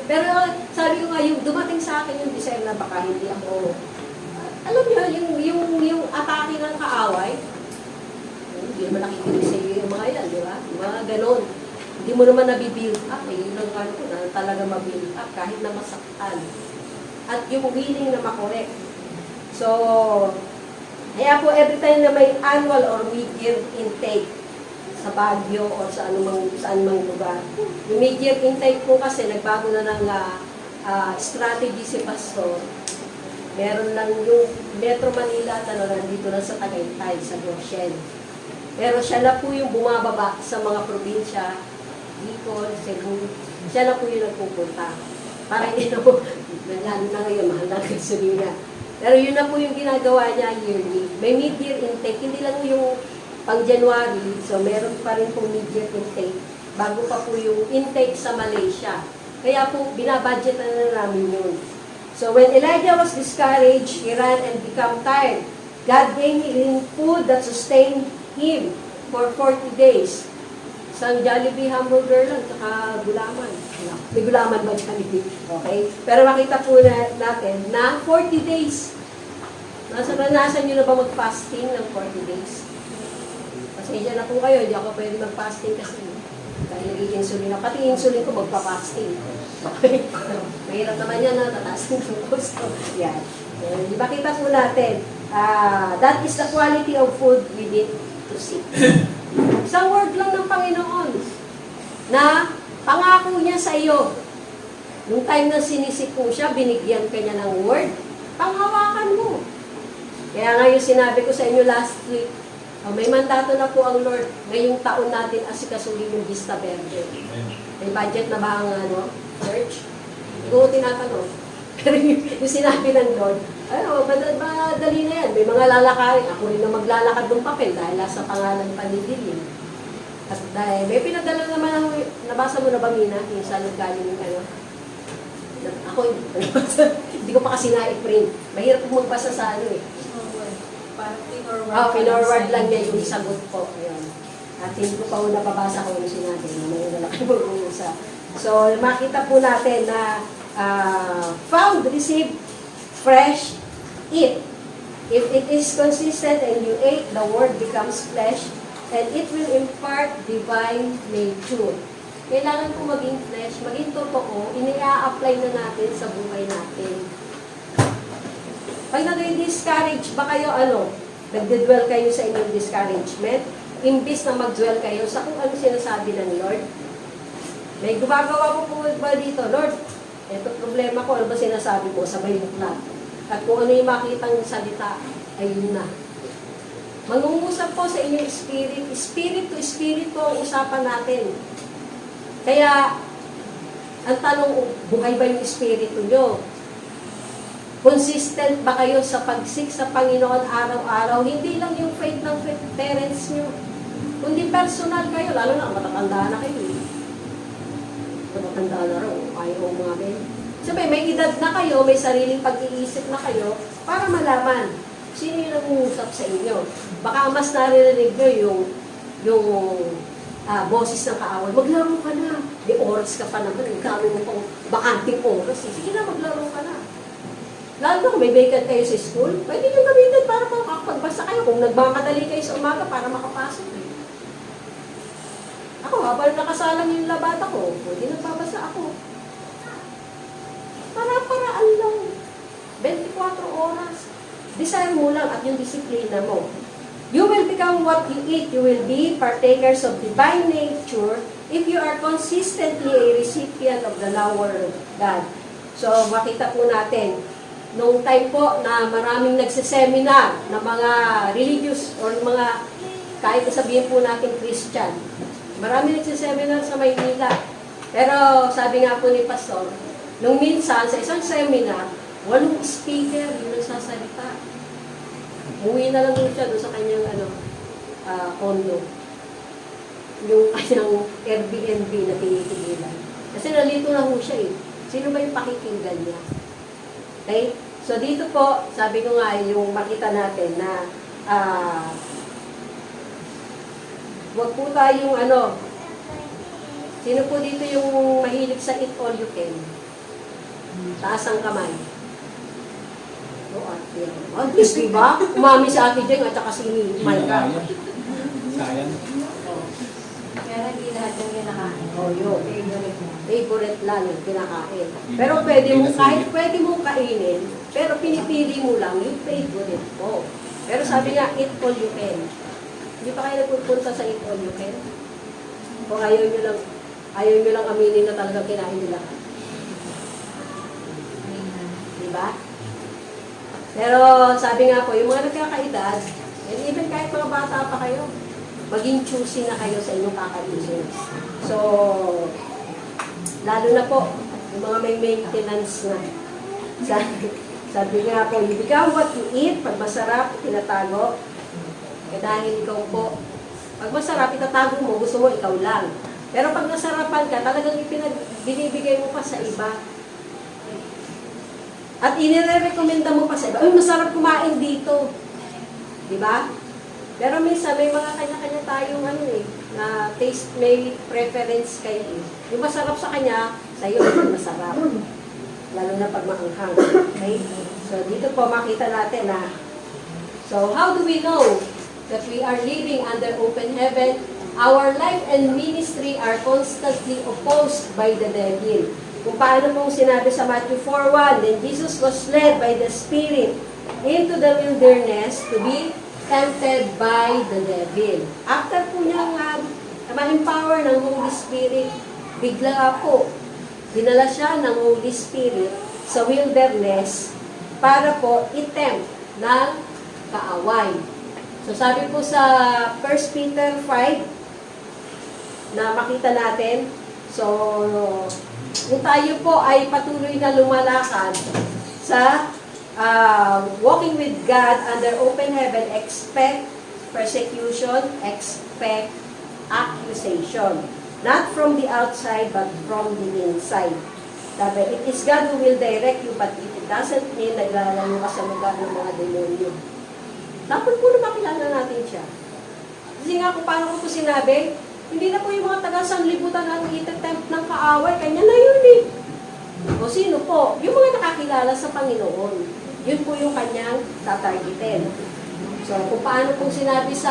Pero sabi ko nga, yung dumating sa akin yung desire na baka hindi ako Alam niyo, yung atake ng kaaway, hindi mo nakikinig sa iyo yung mga yan, di ba? Mga ganon. Hindi mo naman nabibuild up. Yun ang ano ko na talaga mabuild up kahit na masaktan. At yung willing na makorek. So, kaya po every time na may annual or mid-year intake sa Baguio o sa saan mang lugar, yung mid-year intake po kasi nagbago na ng strategy si Pastor. Meron lang yung Metro Manila at nandito lang sa Tagaytay, sa Goshen. Pero siya na po yung bumababa sa mga probinsya, Bicol, Cebu. Siya na po yung nagpupunta. Para hindi na po, lalo na ngayon, mahal na gasolina. Pero yun na po yung ginagawa niya yearly. May mid-year intake, hindi lang yung pang January, so meron pa rin pong mid-year intake, bago pa po yung intake sa Malaysia. Kaya po, binabudget na namin yun. So when Elijah was discouraged, he ran and became tired. God gave him food that sustained him for 40 days. Isang Jollibee hamburger lang, saka gulaman. May gulaman ba Jollibee? Okay? Pero makita po natin na 40 days. Naranasan nyo na ba mag-fasting ng 40 days? Pasensya na po kayo, hindi ako pwede mag-fasting kasi dahil nag-insulin na. Pati insulin ko magpa-fasting. Okay? Mahirap naman yan na tataas ng gusto. Yan. Makita po natin, that is the quality of food we need to seek. Isang word lang ng Panginoon na pangako niya sa iyo. Nung time na sinisik mo siya, binigyan ka niya ng word, panghawakan mo. Kaya nga yung sinabi ko sa inyo last week, may mandato na po ang Lord ngayong taon natin asikasuhin yung Vista Verde. May budget na ba ang church? Hindi ko tinatanong. Pero yung sinabi ng Lord, madali na yan. May mga lalakarin. Ako rin na maglalakad ng papel dahil nasa pangalan panidilin. At dahil may pinadala naman ako, nabasa mo na ba, Mina? Yung sa galing ng ako hindi ko pa kasi na-print. Mahirap po magbasa sa Parang pinorward. Pinorward lang niya yung sagot po. Ayan. At hindi ko pa una pabasa kung ano sinabi. May nalaki mo sa. So, makita po natin na found, receive, fresh, eat. If it is consistent and you ate, the word becomes flesh and it will impart divine nature. Kailangan po maging flesh, maging totoo, ini-a-apply na natin sa buhay natin. Pag nag-discourage ba kayo, nagdedwell kayo sa inyong discouragement, imbis na mag-dwell kayo sa kung ano sinasabi ng Lord. May gumagawa ko po ba dito, Lord, ito problema ko, ano ba sinasabi ko, sabay yung lahat. At kung ano yung makitang salita, ayun na. Mangungusap po sa inyong spirit to spirit po ang usapan natin. Kaya, ang tanong, buhay ba yung espiritu nyo? Consistent ba kayo sa pagsik sa Panginoon araw-araw? Hindi lang yung faith ng parents nyo. Kundi personal kayo, lalo na matatanda na kayo. Matatanda na raw, ayaw mga kayo. Sabi, may edad na kayo, may sariling pag-iisip na kayo, para malaman sino yung nangungusap sa inyo. Baka mas naririnig nyo yung boses ng kaaway. Maglaro ka na. Di oras ka pa naman. Kami mo pang bakanting oras. Sige na, maglaro ka na. Lalo kung may vacant kayo sa school, pwede nyo gamitin para makapagbasa kayo. Kung nagmamadali kayo sa umaga para makapasok. Ako, habang nakasalang yung labata ko, pwede nagbabasa ako. Para-paraan lang. 24 oras. Desire mo lang at yung disiplina mo. You will become what you eat. You will be partakers of divine nature if you are consistently a recipient of the Word of God. So, makita po natin, noong time po na maraming nagsiseminar na mga religious or mga, kahit sabihin po natin Christian, maraming nagsiseminar sa Maynila. Pero sabi nga po ni Pastor, nung minsan sa isang seminar, 8 speaker yung nagsasalita. Umuwi na lang siya doon sa kanyang condo. Yung kanyang Airbnb na tinitigilan. Kasi nalito na ho siya eh. Sino ba yung pakikinggan niya? Okay? So dito po, sabi ko nga, yung makita natin na wag po tayong sino po dito yung mahilig sa eat all you can? Taas ang kamay. Oo. Yeah. At least, di ba? Umami si Ate Jeng at saka si Micah. Sayang. Kaya hindi lahat ng kinakain. Oh, yun. Favorite mo. Favorite lang yung kinakain. Pero pwede mo, kahit pwede mong kainin, pero pinipili mo lang yung favorite mo. Pero sabi nga, eat all you can. Hindi pa kayo nagpupunta sa eat all you can? Kung ayaw nyo lang aminin na talagang kinain nila. Diba? Pero sabi nga po, yung mga nagkakaedad, and even kahit mga bata pa kayo, maging choosy na kayo sa inyong kakainin. So, lalo na po, yung mga may maintenance na. Sabi nga po, you become what you eat. Pag masarap, tinatago. Dahil ikaw po, pag masarap, itatago mo, gusto mo, ikaw lang. Pero pag nasarapan ka, talagang binibigay mo pa sa iba. At inirekomenda mo pa sa iba, masarap kumain dito. Di ba? Pero minsan, may mga kanya-kanya tayong na taste, may preference kayo. Yung masarap sa kanya, sa'yo, hindi masarap. Lalo na pag maanghang. Okay? So, dito po makita natin na, so, how do we know that we are living under open heaven? Our life and ministry are constantly opposed by the devil. Kung paano pong sinabi sa Matthew 4:1, then Jesus was led by the Spirit into the wilderness to be tempted by the devil. After po niyang ma-empower ng Holy Spirit, bigla po, dinala siya ng Holy Spirit sa wilderness para po i-tempt ng kaaway. So sabi po sa 1 Peter 5, na makita natin, so kung tayo po ay patuloy na lumalakad sa walking with God under open heaven, expect persecution, expect accusation. Not from the outside, but from the inside. Sabi, it is God who will direct you, but if it doesn't mean naglalayo ka sa lugar ng mga demonyo. Dapat po na makilala natin siya. Kasi nga kung paano ko po sinabi, hindi na po yung mga taga-sanglibutan ang itetempt ng kaaway, kanya na yun eh. O sino po? Yung mga nakakilala sa Panginoon. Yun po yung kanyang tatargetin. So, kung paano po sinabi sa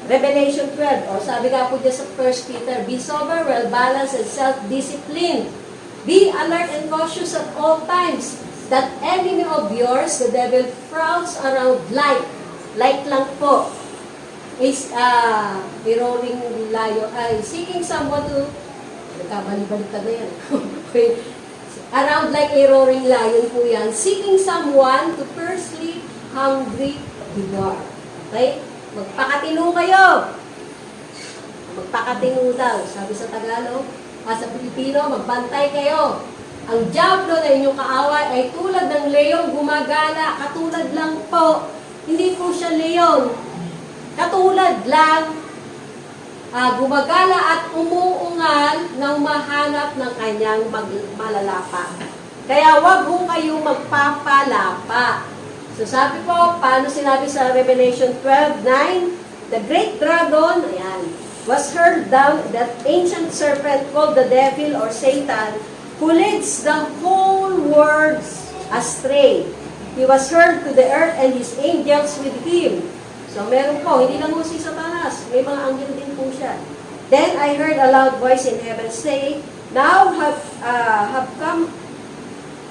Revelation 12, o sabi nga po dyan sa 1 Peter, be sober, well-balanced, and self-disciplined. Be alert and cautious at all times. That enemy of yours, the devil, prowls around like lang po, is a roaring lion, seeking someone to, nagkabalik-balik na yan. Around like a roaring lion po yan, seeking someone to fiercely hungry devour. Okay? Magpakatino kayo. Magpakatino daw. Sabi sa Tagalog, sa Pilipino, magbantay kayo. Ang diablo na inyong kaaway ay tulad ng leong gumagala, katulad lang po. Hindi po siya leon. Katulad lang, gumagala at umuungal nang mahanap ng kanyang malalapa. Kaya wag ho kayong magpapalapa. So sabi po, paano sinabi sa Revelation 12:9, the great dragon, ayan, was hurled down, that ancient serpent called the devil or Satan, who leads the whole world astray. He was hurled to the earth and his angels with him. So meron po, hindi lang po si Satanas, may mga anghel din po siya. Then I heard a loud voice in heaven say, now have come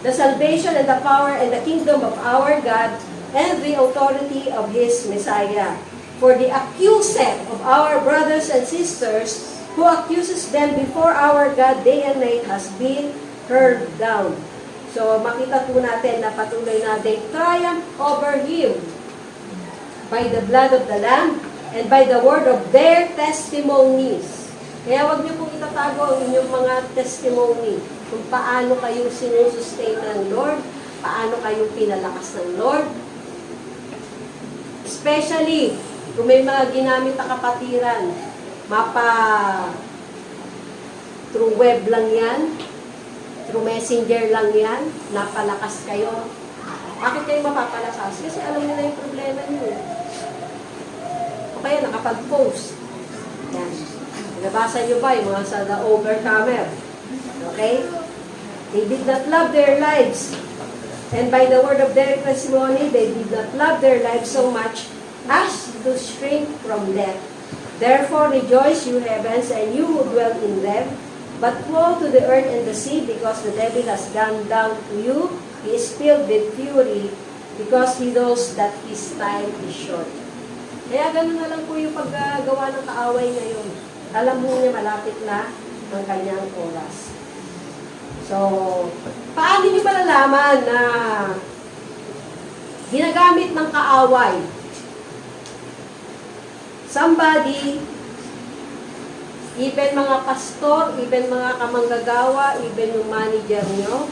the salvation and the power and the kingdom of our God and the authority of His Messiah. For the accuser of our brothers and sisters, who accuses them before our God day and night, has been hurled down. So makita po natin na patuloy na they triumph over him by the blood of the Lamb and by the word of their testimonies. Kaya wag niyo pong itatago ang inyong mga testimony kung paano kayo sinusustain ng Lord, paano kayo pinalakas ng Lord. Especially, kung may mga ginamit na kapatiran, through web lang yan, through messenger lang yan, napalakas kayo. Bakit kayo mapapalakas? Kasi alam nila yung problema niyo. O kaya nakapag-post. Yan. Nabasa niyo ba yung mga sa The Overcomer? Okay? They did not love their lives And by the word of their testimony, they did not love their lives so much as to shrink from death. Therefore rejoice, you heavens, and you who dwell in them. But woe to the earth and the sea, because the devil has gone down to you. He is filled with fury, because he knows that his time is short. Kaya ganun na lang po yung paggawa ng kaaway ngayon. Alam mo niya malapit na ang kanyang oras. So, paano niyo malalaman na ginagamit ng kaaway somebody, even mga pastor, even mga kamanggagawa, even yung manager nyo,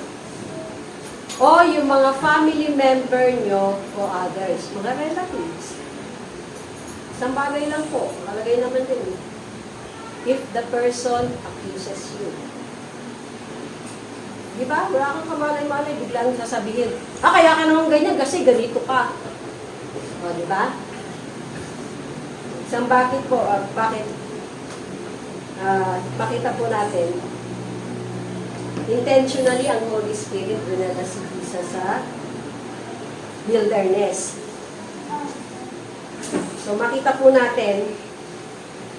o yung mga family member nyo o others, mga relatives? Isang bagay lang po, malagay naman din. If the person accuses you. Diba? Wala kang kamalay-malay, biglang sasabihin, kaya ka naman ganyan kasi ganito ka. O, diba? Isang bakit po, pakita po natin, intentionally ang Holy Spirit dinala si Jesus sa wilderness. So makita po natin,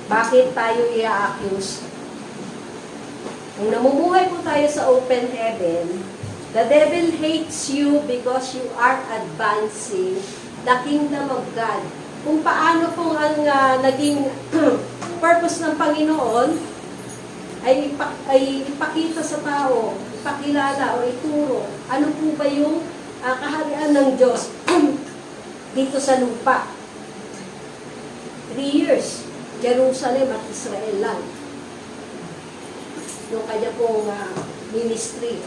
bakit tayo i-accuse. Kung namumuhay po tayo sa open heaven, the devil hates you because you are advancing the kingdom of God. Kung paano po ang naging purpose ng Panginoon ay ipakita sa tao, ipakilala o ituro ano po ba yung kaharian ng Diyos dito sa lupa. 3 years, Jerusalem at Israel lang. Yung kanya pong ministry.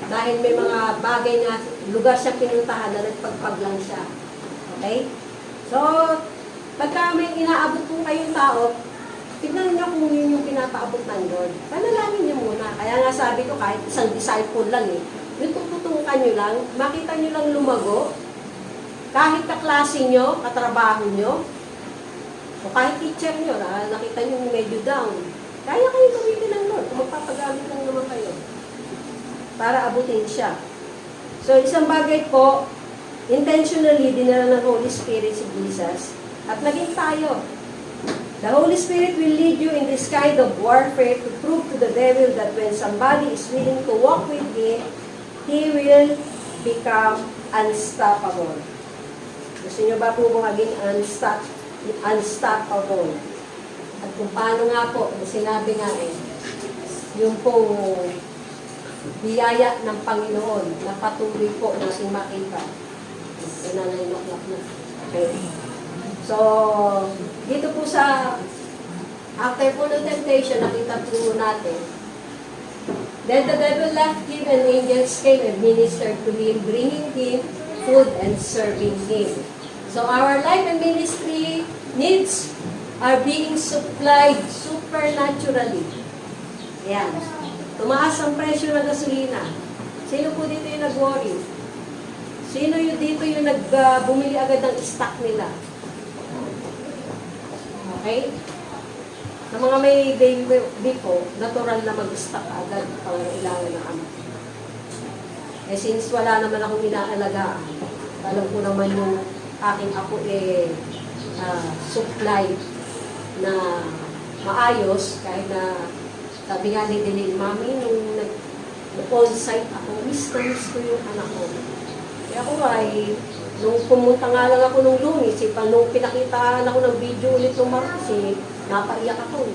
Dahil may mga bagay na lugar siya pinuntahan na nagpagpag lang siya. Okay? So, pagka may inaabot po kayong tao, tignan niyo kung yun yung pinapaabot ng Lord. Panalangin niyo muna. Kaya nga sabi ko, kahit isang disciple lang yung tututukan niyo lang, makita niyo lang lumago, kahit kaklase niyo, katrabaho niyo, o kahit teacher niyo, nakita niyo medyo down, kaya kayo gamitin ng Lord, kung magpapagamit lang naman kayo, para abutin siya. So, isang bagay po, intentionally, dinala ng Holy Spirit si Jesus, at naging tayo. The Holy Spirit will lead you in this kind of warfare to prove to the devil that when somebody is willing to walk with Him, he will become unstoppable. Gusto niyo ba po maging unstoppable? At kung paano nga po, sinabi nga yung pong biyaya ng Panginoon na patuloy po nating makita. Nanay-knock na. Okay. So, dito po sa after po ng temptation, nakita po natin. Then the devil left him and angels came and ministered to him, bringing him food and serving him. So our life and ministry needs are being supplied supernaturally. Ayan. Tumaas ang presyo ng gasolina. Sino po dito yung nag-worry? Sino yung dito yung bumili agad ng stock nila? Okay? Sa mga may baby po, natural na mag-stock agad pangailangan ng ama. Eh since wala naman akong inaalagaan, alam ko naman yung aking ako supply na maayos, kahit na sabi nga ni Dilin, Mami, nung on-site ako, miss ko yung anak ko. Kaya ako ay, nung pumunta nga lang ako nung Lunes, nung pinakitaan ako ng video ulit ng Marcos, napaiyak ako.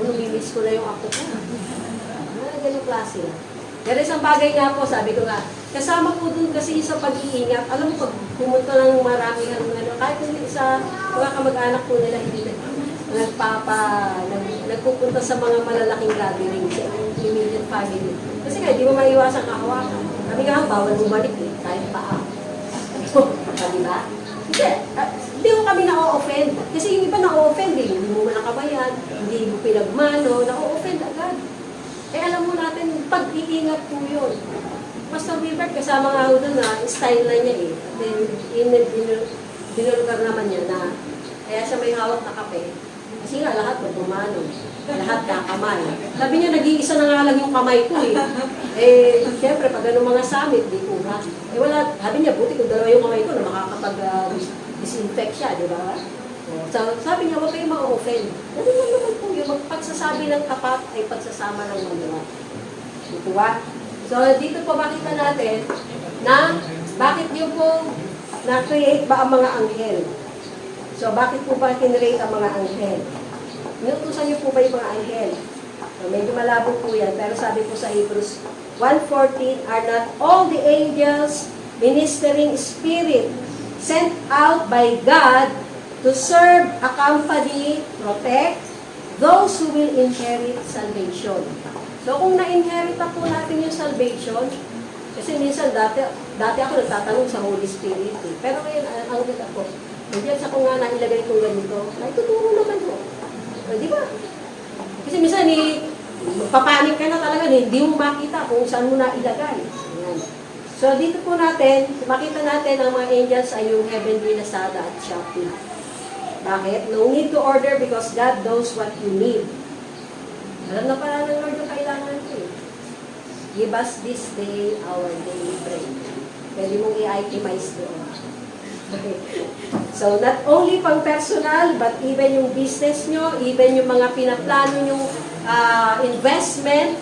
Namimiss ko na yung ako ko. Ganong klase na. Pero isang bagay nga po, sabi ko nga, kasama po dun kasi sa pag-iingat, alam mo, pag pumunta ng marami kahit hindi sa mga kamag-anak po nila, hindi nagpupunta sa mga malalaking gathering sa immediate family. Kasi nga, di mo maiwasan kahawakan. Kami nga, bawal bumalik kahit paa. Diba? Hindi mo kami na-offend. Kasi yung iba na-offend hindi mo nakabayan, hindi mo pinagmano, na-offend agad. Eh alam mo natin, pag-iingat po yun. Pastor Wilbert, kasama nga ako doon na style na niya At then, binulugar naman niya na, kaya siya may hawak na kape. Kasi nga lahat magmamano. lahat kakamay. Sabi niya, nag-iisa na nga lang yung kamay ko eh. Siyempre, pag ano mga summit, di ko na. Wala, sabi niya, buti kung dalawa yung kamay ko na makakapag-disinfect siya, di ba? So, sabi niya, huwag kayong ma-offend. Ganun lang naman po yung pagsasabi ng tapat ay pagsasama ng manuwa. Dito ba? So, dito po makita natin na bakit yung po na-create ba ang mga anghel? So, bakit po ba kinreate ang mga anghel? Inutusan niyo po ba yung mga anghel? So, medyo malabo po yan, pero sabi po sa Hebrews 1:14, are not all the angels ministering spirit sent out by God to serve, accompany, protect those who will inherit salvation. So kung na-inherit na po natin yung salvation, kasi minsan dati ako nagtatanong sa Holy Spirit eh. Pero ngayon, ang ganda ko, nandiyan sa kung nga nailagay kong ganito, naituturo naman ko. Di ba? Kasi minsan papanik ka na talaga, hindi mo makita kung saan mo na ilagay. Ayan. So dito po natin, makita natin ang mga angels ay yung heavenly Lazada at Shopee. Bakit? No need to order because God knows what you need. Alam na pala ng Lord yung kailangan ko eh. Give us this day our daily bread. Pwede mong i-itemize doon. Okay. So, not only pang personal, but even yung business nyo, even yung mga pinaplano yung investment,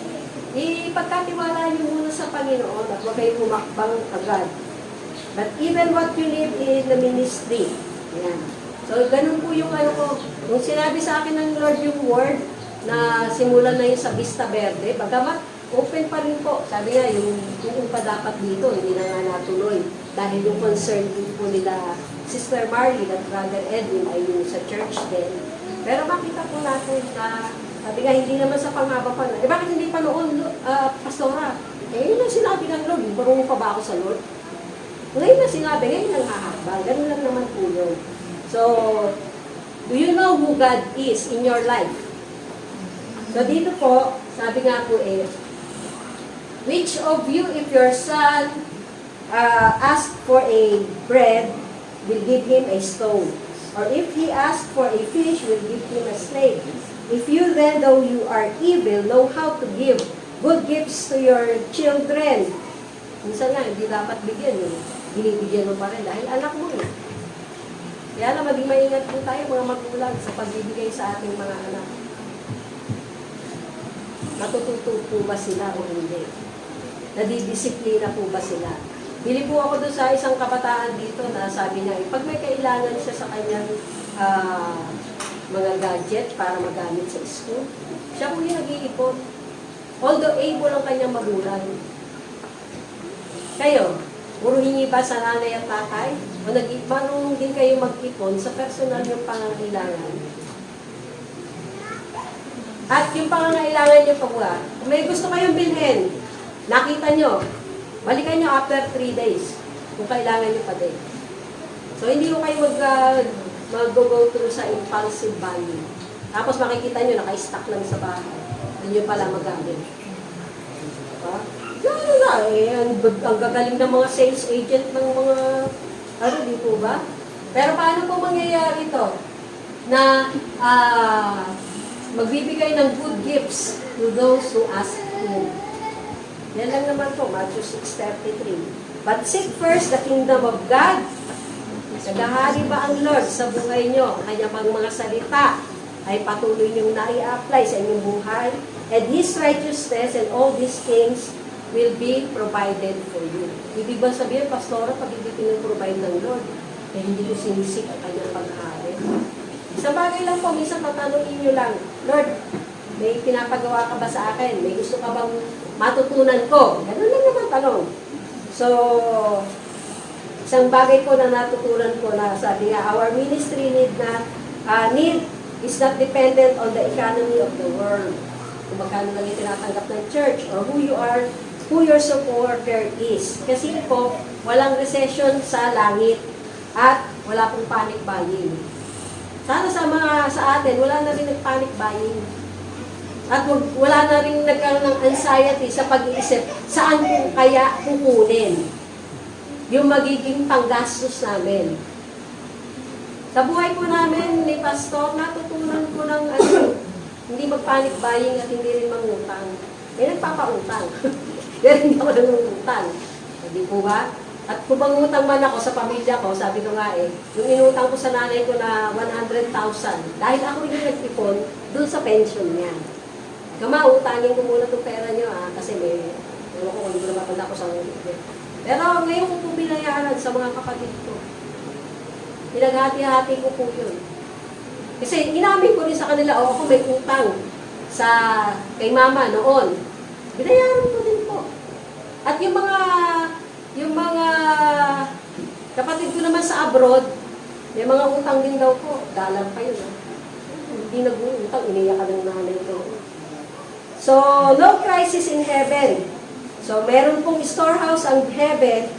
ipagkatiwala nyo muna sa Panginoon at huwag kayong humakbang agad. But even what you live in the ministry, yan. So, ganun po yung ano ko. Nung sinabi sa akin ng Lord yung word na simulan na yun sa Vista Verde, bagamat open pa rin po. Sabi nga, yung pa dapat dito, hindi na nga natuloy. Dahil yung concern din po nila Sister Marley at Brother Edwin ay yung sa church din. Pero makita po natin na, sabi nga, hindi naman sa pangaba pa na. Bakit hindi pa noon, Pastora? Yun ang sinabi ng Lord. Marunong pa ba ako sa Lord? Ngayon na sinabi, ngayon ang hahakbang. Ganun lang naman po yun. So, do you know who God is in your life? So, dito po, sabi nga po which of you, if your son ask for a bread, will give him a stone? Or if he ask for a fish, will give him a snake? If you then, though you are evil, know how to give good gifts to your children. Minsan nga, hindi dapat bigyan eh. Binibigyan mo pa rin dahil anak mo eh. Kaya na maging maingat po tayo mga magulang sa pagbibigay sa ating mga anak. Natututo po ba sila o hindi? Nadidisiplina po ba sila? Bili po ako doon sa isang kabataan dito na sabi niya, pag may kailangan siya sa kanyang mga gadget para magamit sa school, siya po yung nag-iipon. Although able ang kanyang magulang. Kayo, puro hingi ba sa nanay at tatay? O marunong din kayo mag-ipon sa personal yung pangangailangan? At yung pangangailangan nyo pag kung may gusto kayong bilhin, nakita nyo, balikan nyo after 3 days kung kailangan nyo pa din. So, hindi ko kayo mag-go through sa impulsive buying. Tapos makikita nyo, naka-stock lang sa bahay. Hindi nyo pala magamit. Diba? Gano'n na ang gagaling ng mga sales agent ng mga, di po ba? Pero paano po mangyayari ito? Na magbibigay ng good gifts to those who ask Him. Yan lang naman po, Matthew 6:33. But seek first the kingdom of God. Naghahari ba ang Lord sa buhay nyo? Kanya pang mga salita ay patuloy niyong nai-apply sa inyong buhay. And His righteousness and all these things will be provided for you. Ibig ba sabihin, Pastora, pag hindi pinag-provide ng Lord, eh hindi ko sinisik ang kanyang pag-ahari. Isang bagay lang po, minsan tatanungin nyo lang, Lord, may pinapagawa ka ba sa akin? May gusto ka bang matutunan ko? Ganun lang naman tanong. So, isang bagay po na natutunan ko na sabi nga, our ministry need is not dependent on the economy of the world. Kung magkano lang yung tinatanggap ng church or who your supporter is. Kasi po, walang recession sa langit at wala pong panic buying. Sana sa atin, wala na rin nag-panic buying. At wala na rin nagkaroon ng anxiety sa pag-iisip saan kung kaya kukunin yung magiging panggastos namin. Sa buhay po namin ni Pastor, natutunan ko ng hindi mag-panic buying at hindi rin mangutang. May nagpapautang. Pero hindi ako nangungutang. Hindi po ba? At kung mangutang man ako sa pamilya ko, sabi ko nga yung inutang ko sa nanay ko na 100,000, dahil ako rin yung nag-ipon dun sa pension niya. Kama, utangin ko muna itong pera niyo kasi may, ano ko, hindi ko na mapanda ko sa ulit. Pero ngayon ko po binayaran sa mga kapatid ko. Pinaghati-hati ko po yun. Kasi inamin ko rin sa kanila, ako may utang kay mama noon. Binayaran ko din po. At yung mga kapatid ko naman sa abroad, may mga utang din daw po. Dalang pa yun. Hindi nag-uutang, iniyak ka ng nanay ko. So, no crisis in heaven. So, meron pong storehouse ang heaven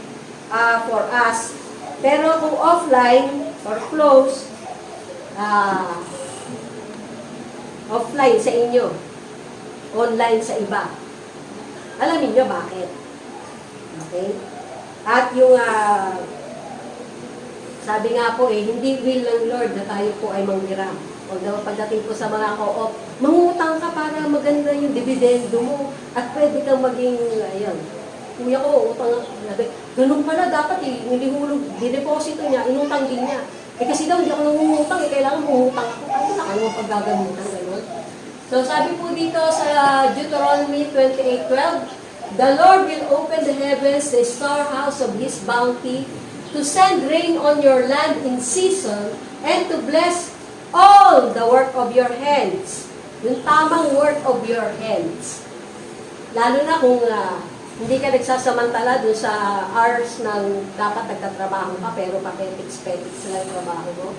for us. Pero kung offline or closed, offline sa inyo, online sa iba. Alamin nyo bakit. Okay? At yung, sabi nga po hindi will ng Lord na tayo po ay manghiram. Although pagdating po sa mga co-op, mangutang ka para maganda yung dividendo mo at pwede kang maging, kuya ko, utang, ganun pala dapat nilihulog, dineposito niya, inutang din niya. Kasi daw, hindi ako nangungutang, kailangan mangutang ako. Ano mo paggagamitan, gano'n? So, sabi po dito sa Deuteronomy 28:12, the Lord will open the heavens, the storehouse of His bounty, to send rain on your land in season, and to bless all the work of your hands. Yung tamang work of your hands. Lalo na kung hindi ka nagsasamantala doon sa hours ng dapat nagtatrabaho ka, pero papetiks-petiks lang yung trabaho mo.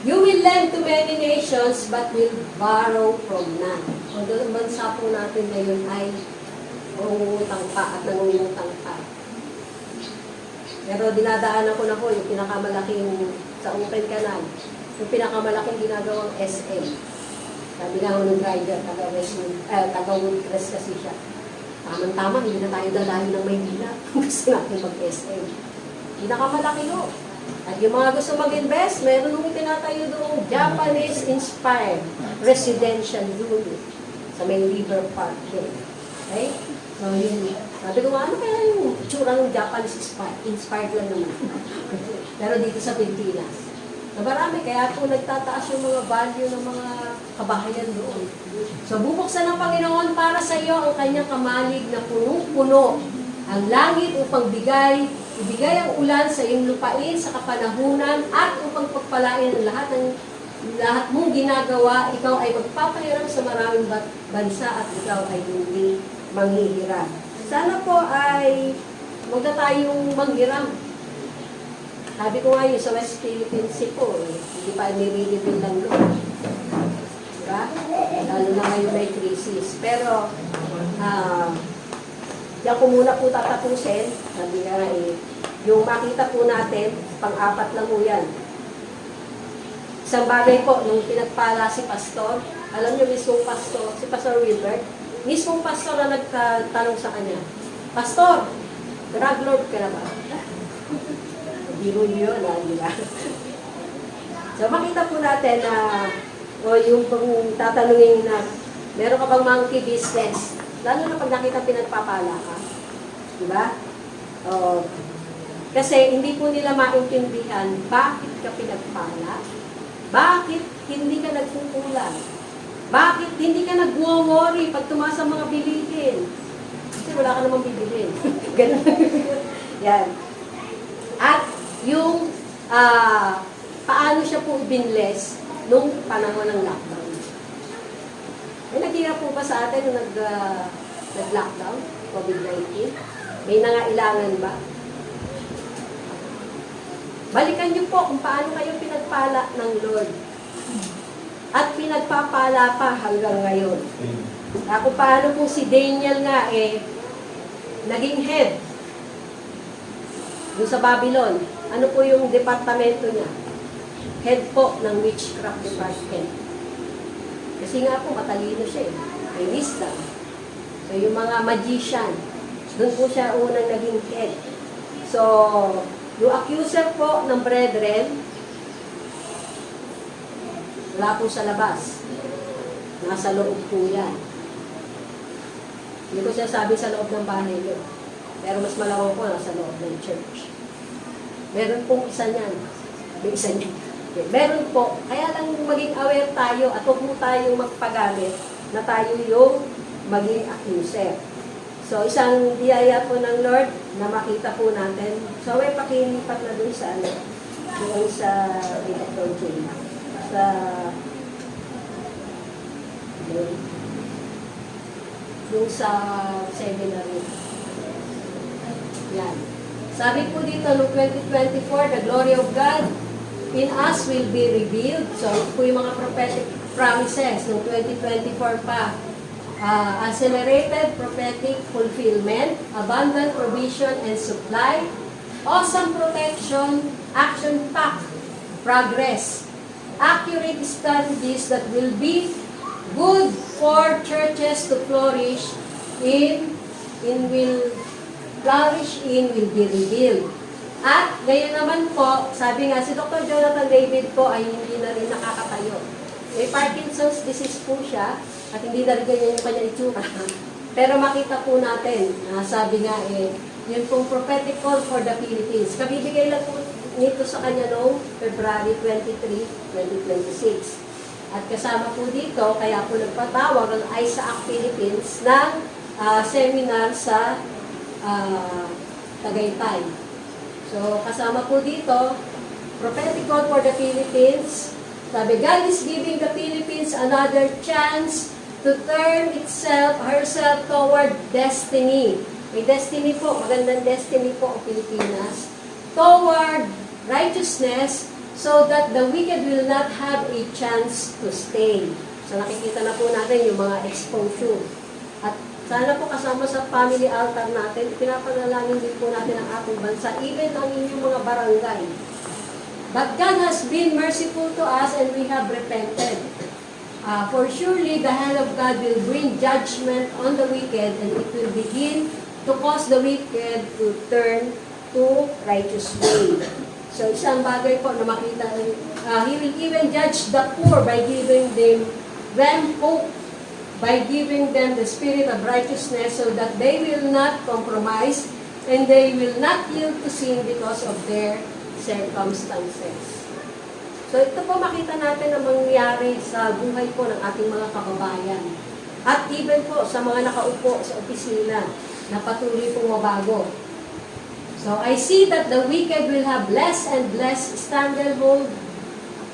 You will lend to many nations, but will borrow from none. Although ang bansa po natin ngayon ay mangungutang pa at nangungutang pa. Pero dinadaanan ko na po yung pinakamalaking sa Open Canal. Yung pinakamalaking ginagawang SM. Sabi nga ng driver, taga-Woodcrest kasi siya. Tamang-tama, hindi na tayo dalahin ng Maynila. Gusto natin mag-SM. Pinakamalaki ho. At yung mga gusto mag-invest, meron nung tinatayo doon Japanese-inspired residential unit sa may River Park din. Okay? So yun. Sabi ko, ano kaya yung itsura ng Japanese-inspired lang naman. Pero dito sa Pilipinas. So marami, kaya po nagtataas yung mga value ng mga kabahayan doon. So bubuksan ng Panginoon para sa iyo ang kanyang kamalig na punong-puno ang langit upang ibigay ang ulan sa iyong lupain sa kapanahunan at upang pagpalain ang lahat mong ginagawa, ikaw ay magpapahiram sa maraming bansa at ikaw ay hindi manghihiram. Sana po ay huwag na tayong manghiram. Sabi ko nga yun sa West Philippine Sea po, hindi pa nire-reveal lang doon. Diba? Lalo na ngayon may crisis. Pero, diyan ko muna po tatapusin. Sabi nga yung makita po natin, pang-apat na po yan. Isang bagay po, nung pinagpala si Pastor, alam niyo mismong Pastor, si Pastor Wilbert, mismong Pastor na nagtanong sa kanya, Pastor, drug lord ka na ba? Biro yun, di ba? So, makita po natin na, yung tatanungin na, meron ka bang monkey business? Lalo na pag nakita pinagpapala ka. Di ba? Kasi hindi po nila maintindihan bakit ka pinagpala, bakit hindi ka nagkukulang, bakit hindi ka nag-worry pag tumaas ang mga bilihin. Kasi wala ka namang bibilhin. Ganun. Yan. At yung paano siya po ibinless nung panahon ng lockdown. May naghihirap po ba sa atin nung nag-lockdown, COVID-19? May nangailangan ba? Balikan niyo po kung paano kayo pinagpala ng Lord. At pinagpapala pa hanggang ngayon. Kung paano po si Daniel nga naging head doon sa Babylon. Ano po yung departamento niya? Head po ng witchcraft department. Kasi nga po, matalino siya may wisdom. So, yung mga magician, doon po siya unang naging head. So, yung accuser po ng brethren, wala po sa labas. Nasa loob po yan. Hindi ko siya sabi sa loob ng bahay nyo. Pero mas malawak po nasa loob ng church. Meron pong isa niyan. May isa niyan. Okay. Meron po. Kaya lang maging aware tayo at huwag mo tayong magpagamit na tayo yung maging accuser. So, isang biyaya po ng Lord na makita po natin. So, may pakilipat na dun sa ano, doon sa Dr. J. Sa yung sa seminary. Yan. Sabi po dito, no 2024, the glory of God in us will be revealed. So, ito po yung mga prophetic promises no 2024 pa. Accelerated prophetic fulfillment, abundant provision and supply, awesome protection, action-packed progress, accurate strategies that will be good for churches to flourish in will be revealed. At ngayon naman po, sabi nga si Dr. Jonathan David po ay hindi na rin nakakatayo. May Parkinson's disease po siya at hindi na rin ganyan yung kanya itsura. Pero makita po natin, sabi nga yun pong prophetic call for the Philippines. Kabibigay lang po nito sa kanya noong February 23, 2026. At kasama po dito, kaya po nagpatawag ang ISAAC Philippines ng seminar sa Tagaytay. So, kasama po dito, prophetic call for the Philippines. Sabi, God is giving the Philippines another chance to turn herself toward destiny. May destiny po, magandang destiny po ang Pilipinas. Toward righteousness, so that the wicked will not have a chance to stay. So nakikita na po natin yung mga exposure. At sana po kasama sa family altar natin, pinapanalangin din po natin ang ating bansa, even ang inyong mga barangay. But God has been merciful to us and we have repented. For surely the hand of God will bring judgment on the wicked and it will begin to cause the wicked to turn to righteous way. So isang bagay po na makita, He will even judge the poor by giving them hope, by giving them the spirit of righteousness so that they will not compromise and they will not yield to sin because of their circumstances. So ito po makita natin ang mangyayari sa buhay po ng ating mga kababayan. At even po sa mga nakaupo sa opisina na patuloy pong mabago. So I see that the wicked will have less and less stranglehold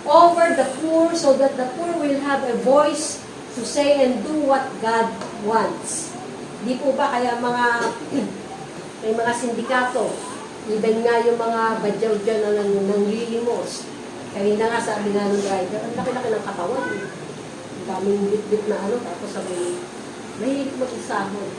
over the poor so that the poor will have a voice to say and do what God wants. Di po ba kaya may mga sindikato, even nga yung mga badyaw dyan na nanglilimos. Kanina nga sabi nga ng driver, ang laki-laki ng katawan. Ang daming bit-bit na tapos sabi, mahilig mag-isahod.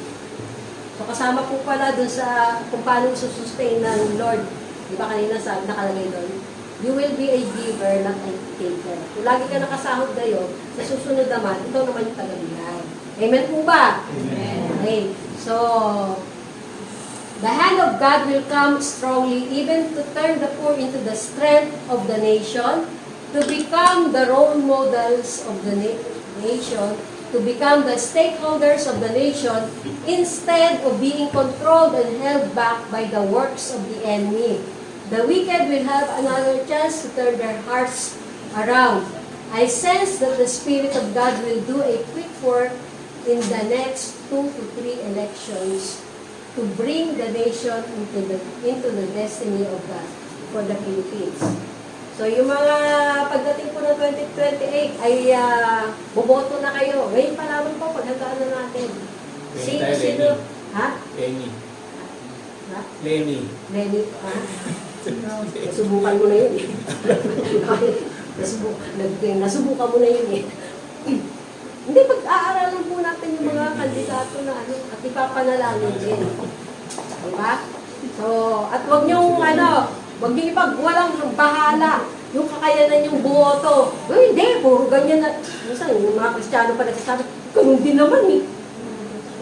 So kasama po pala dun sa kung paano susustain ng Lord. Di ba kanina sabi, nakalagay doon, you will be a giver, not a taker. Kung lagi ka nakasahod ngayon, sa susunod naman, ito naman yung tagabigay. Amen po ba? Amen. Okay. So, the hand of God will come strongly even to turn the poor into the strength of the nation, to become the role models of the nation, to become the stakeholders of the nation instead of being controlled and held back by the works of the enemy. The wicked will have another chance to turn their hearts around. I sense that the Spirit of God will do a quick work in the next 2 to 3 elections to bring the nation into the destiny of God for the Philippines. So yung mga pagdating po ng 2028 ay boboto na kayo. Ngayon pa naman po, paghandaan na natin. Sino? Ha? Lenny. Ha? Lenny. Lenny. Nasubukan mo na yun eh. Nasubukan mo na yun eh. Hindi, pag-aaralan po natin yung mga kandidato na at ipapanalangin din. Diba? So, at wag niyong wag niyo walang bahala yung kakayanan yung bumoto. Hindi, puro ganyan na. Minsan, yung mga Kristiyano pa nagsasabi, ganun din naman eh.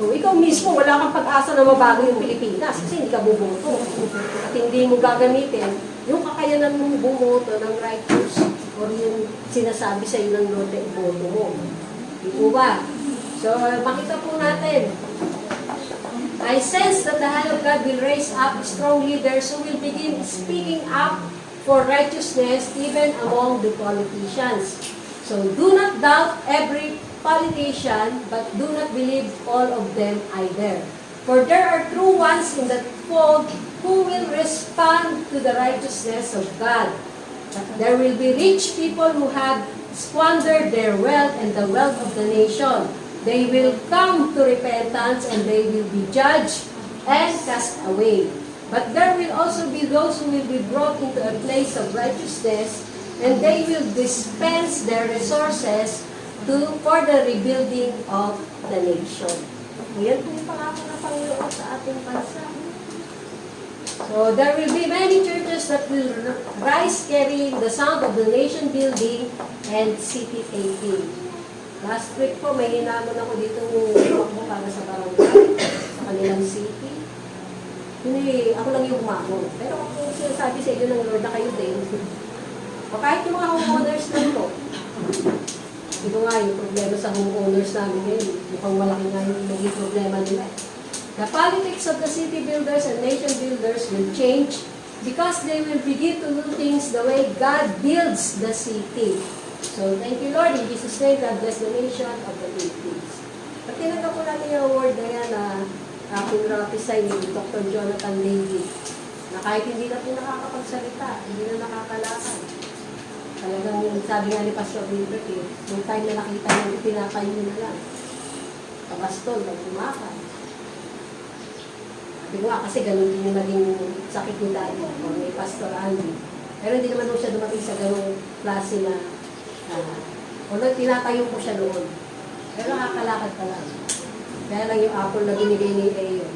O, ikaw mismo, wala kang pag-asa na mabago yung Pilipinas kasi hindi ka bumoto. At hindi mo gagamitin yung kakayanan mong bumoto ng righteous or yung sinasabi sa iyo ng Lord na iboto mo. Di po ba? So, makita po natin. I sense that the hand of God will raise up strong leaders who will begin speaking up for righteousness even among the politicians. So do not doubt every politician, but do not believe all of them either. For there are true ones in that fold who will respond to the righteousness of God. There will be rich people who have squandered their wealth and the wealth of the nation. They will come to repentance and they will be judged and cast away. But there will also be those who will be brought into a place of righteousness, and they will dispense their resources for the rebuilding of the nation. Yan po yung pangako ng Panginoon sa ating bansa. So there will be many churches that will rise carrying the sound of the nation building and city taking. Last week po, may hinamon ako dito tumakbo para sa barangay, sa kanilang city. Hindi, ako lang yung humamon. Pero kung sinasabi sa inyo ng Lord na kayo din, o kahit yung mga homeowners lang po, ito nga yung problema sa homeowners namin ngayon, mukhang malaki nga yung naging problema nila. The politics of the city builders and nation builders will change because they will begin to do things the way God builds the city. So, thank you Lord, in Jesus' name, God bless the nation of the Philippines. At tinanggap po natin yung award na yan na pinrapisay ni Dr. Jonathan David, na kahit hindi na po nakakapagsalita, hindi na nakakalakad. Talagang sabi nga ni Pastor Wilbert, yung time na nakita niyo, tinapay niyo na lang. Kabastol, nagtumakan. Sabi ko nga, kasi ganun din yung naging sakit ni Daddy, o may Pastor Andy. Pero hindi naman siya dumating sa ganung klase na although tinatayo ko siya noon. Pero nakakalakad pa lang. Kaya lang yung apple na binigay ni Ayo.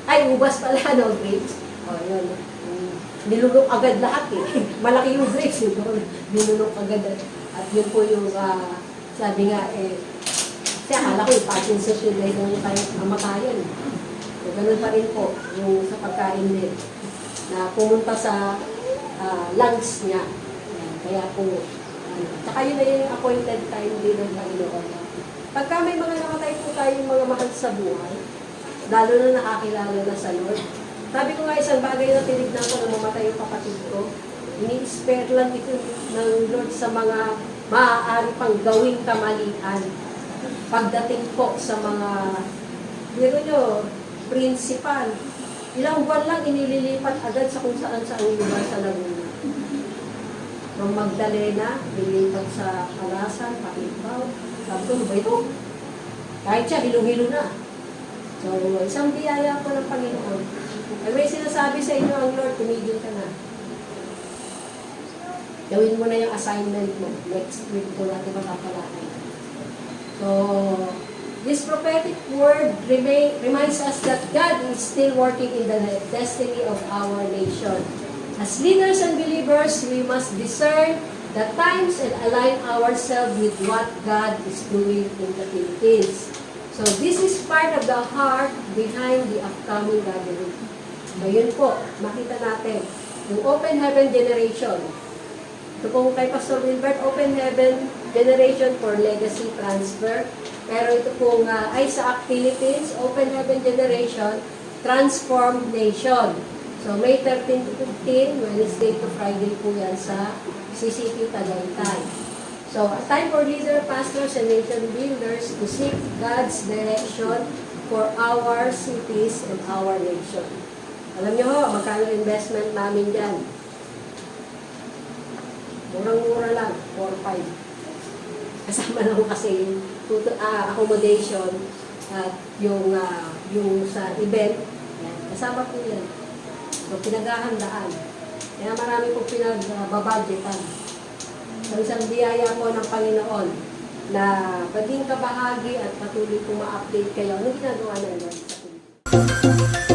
Ay, ubas pala, no, grapes. O, yun. Nilunok agad lahat eh. Malaki yung grapes eh. Nilunok agad. At yun po yung, sabi nga kasi akala ko yung Parkinson's yun dahil yung namatayan. So, ganun pa rin po yung sa pagkain din. Na pumunta sa lungs niya. Kaya po, tsaka yun na yung appointed time din ng Panginoon. Pagka may mga namatay po tayong mga mahal sa buhay, lalo na nakakilala na sa Lord. Sabi ko nga isang bagay na tinignan ko na mamatay yung kapatid ko, ini-spare lang ito ng Lord sa mga maaari pang gawing kamalian. Pagdating po sa mga, biro nyo, principal, ilang buwan lang inililipat agad sa kung saan sa lugar sa Laguna. From Magdalena, nilipat sa Alasan, Pakitbaw. Sabi ko, ba ito? Kahit siya, hilo-hilo na. So, isang biyaya po ng Panginoon. Ay may sinasabi sa inyo ang Lord, tumigil ka na. Gawin mo na yung assignment mo. Next week po natin makapalakay. So, this prophetic word reminds us that God is still working in the destiny of our nation. As leaders and believers, we must discern the times and align ourselves with what God is doing in the Philippines. So this is part of the heart behind the upcoming gathering. So yun po, makita natin. Yung Open Heaven Generation. Ito pong kay Pastor Wilbert, Open Heaven Generation for Legacy Transfer. Pero ito pong ay sa Philippines, Open Heaven Generation, Transform Nation. So, May 13 to 15, Wednesday to Friday po yan sa CCP Tagaytay. So, a time for leader, pastors, and nation builders to seek God's direction for our cities and our nation. Alam niyo ho, magkano investment namin dyan? Murang-mura lang, 4-5. Kasama na ho kasi accommodation at yung sa event, yan, kasama po yan. So, pinaghahandaan. Kaya marami pong pinagbabudgetan. So, isang biyaya po ng Panginoon na maging kabahagi at patuloy pong ma-update kayo. Ano ginagawa ng Lord sa Pilipinas?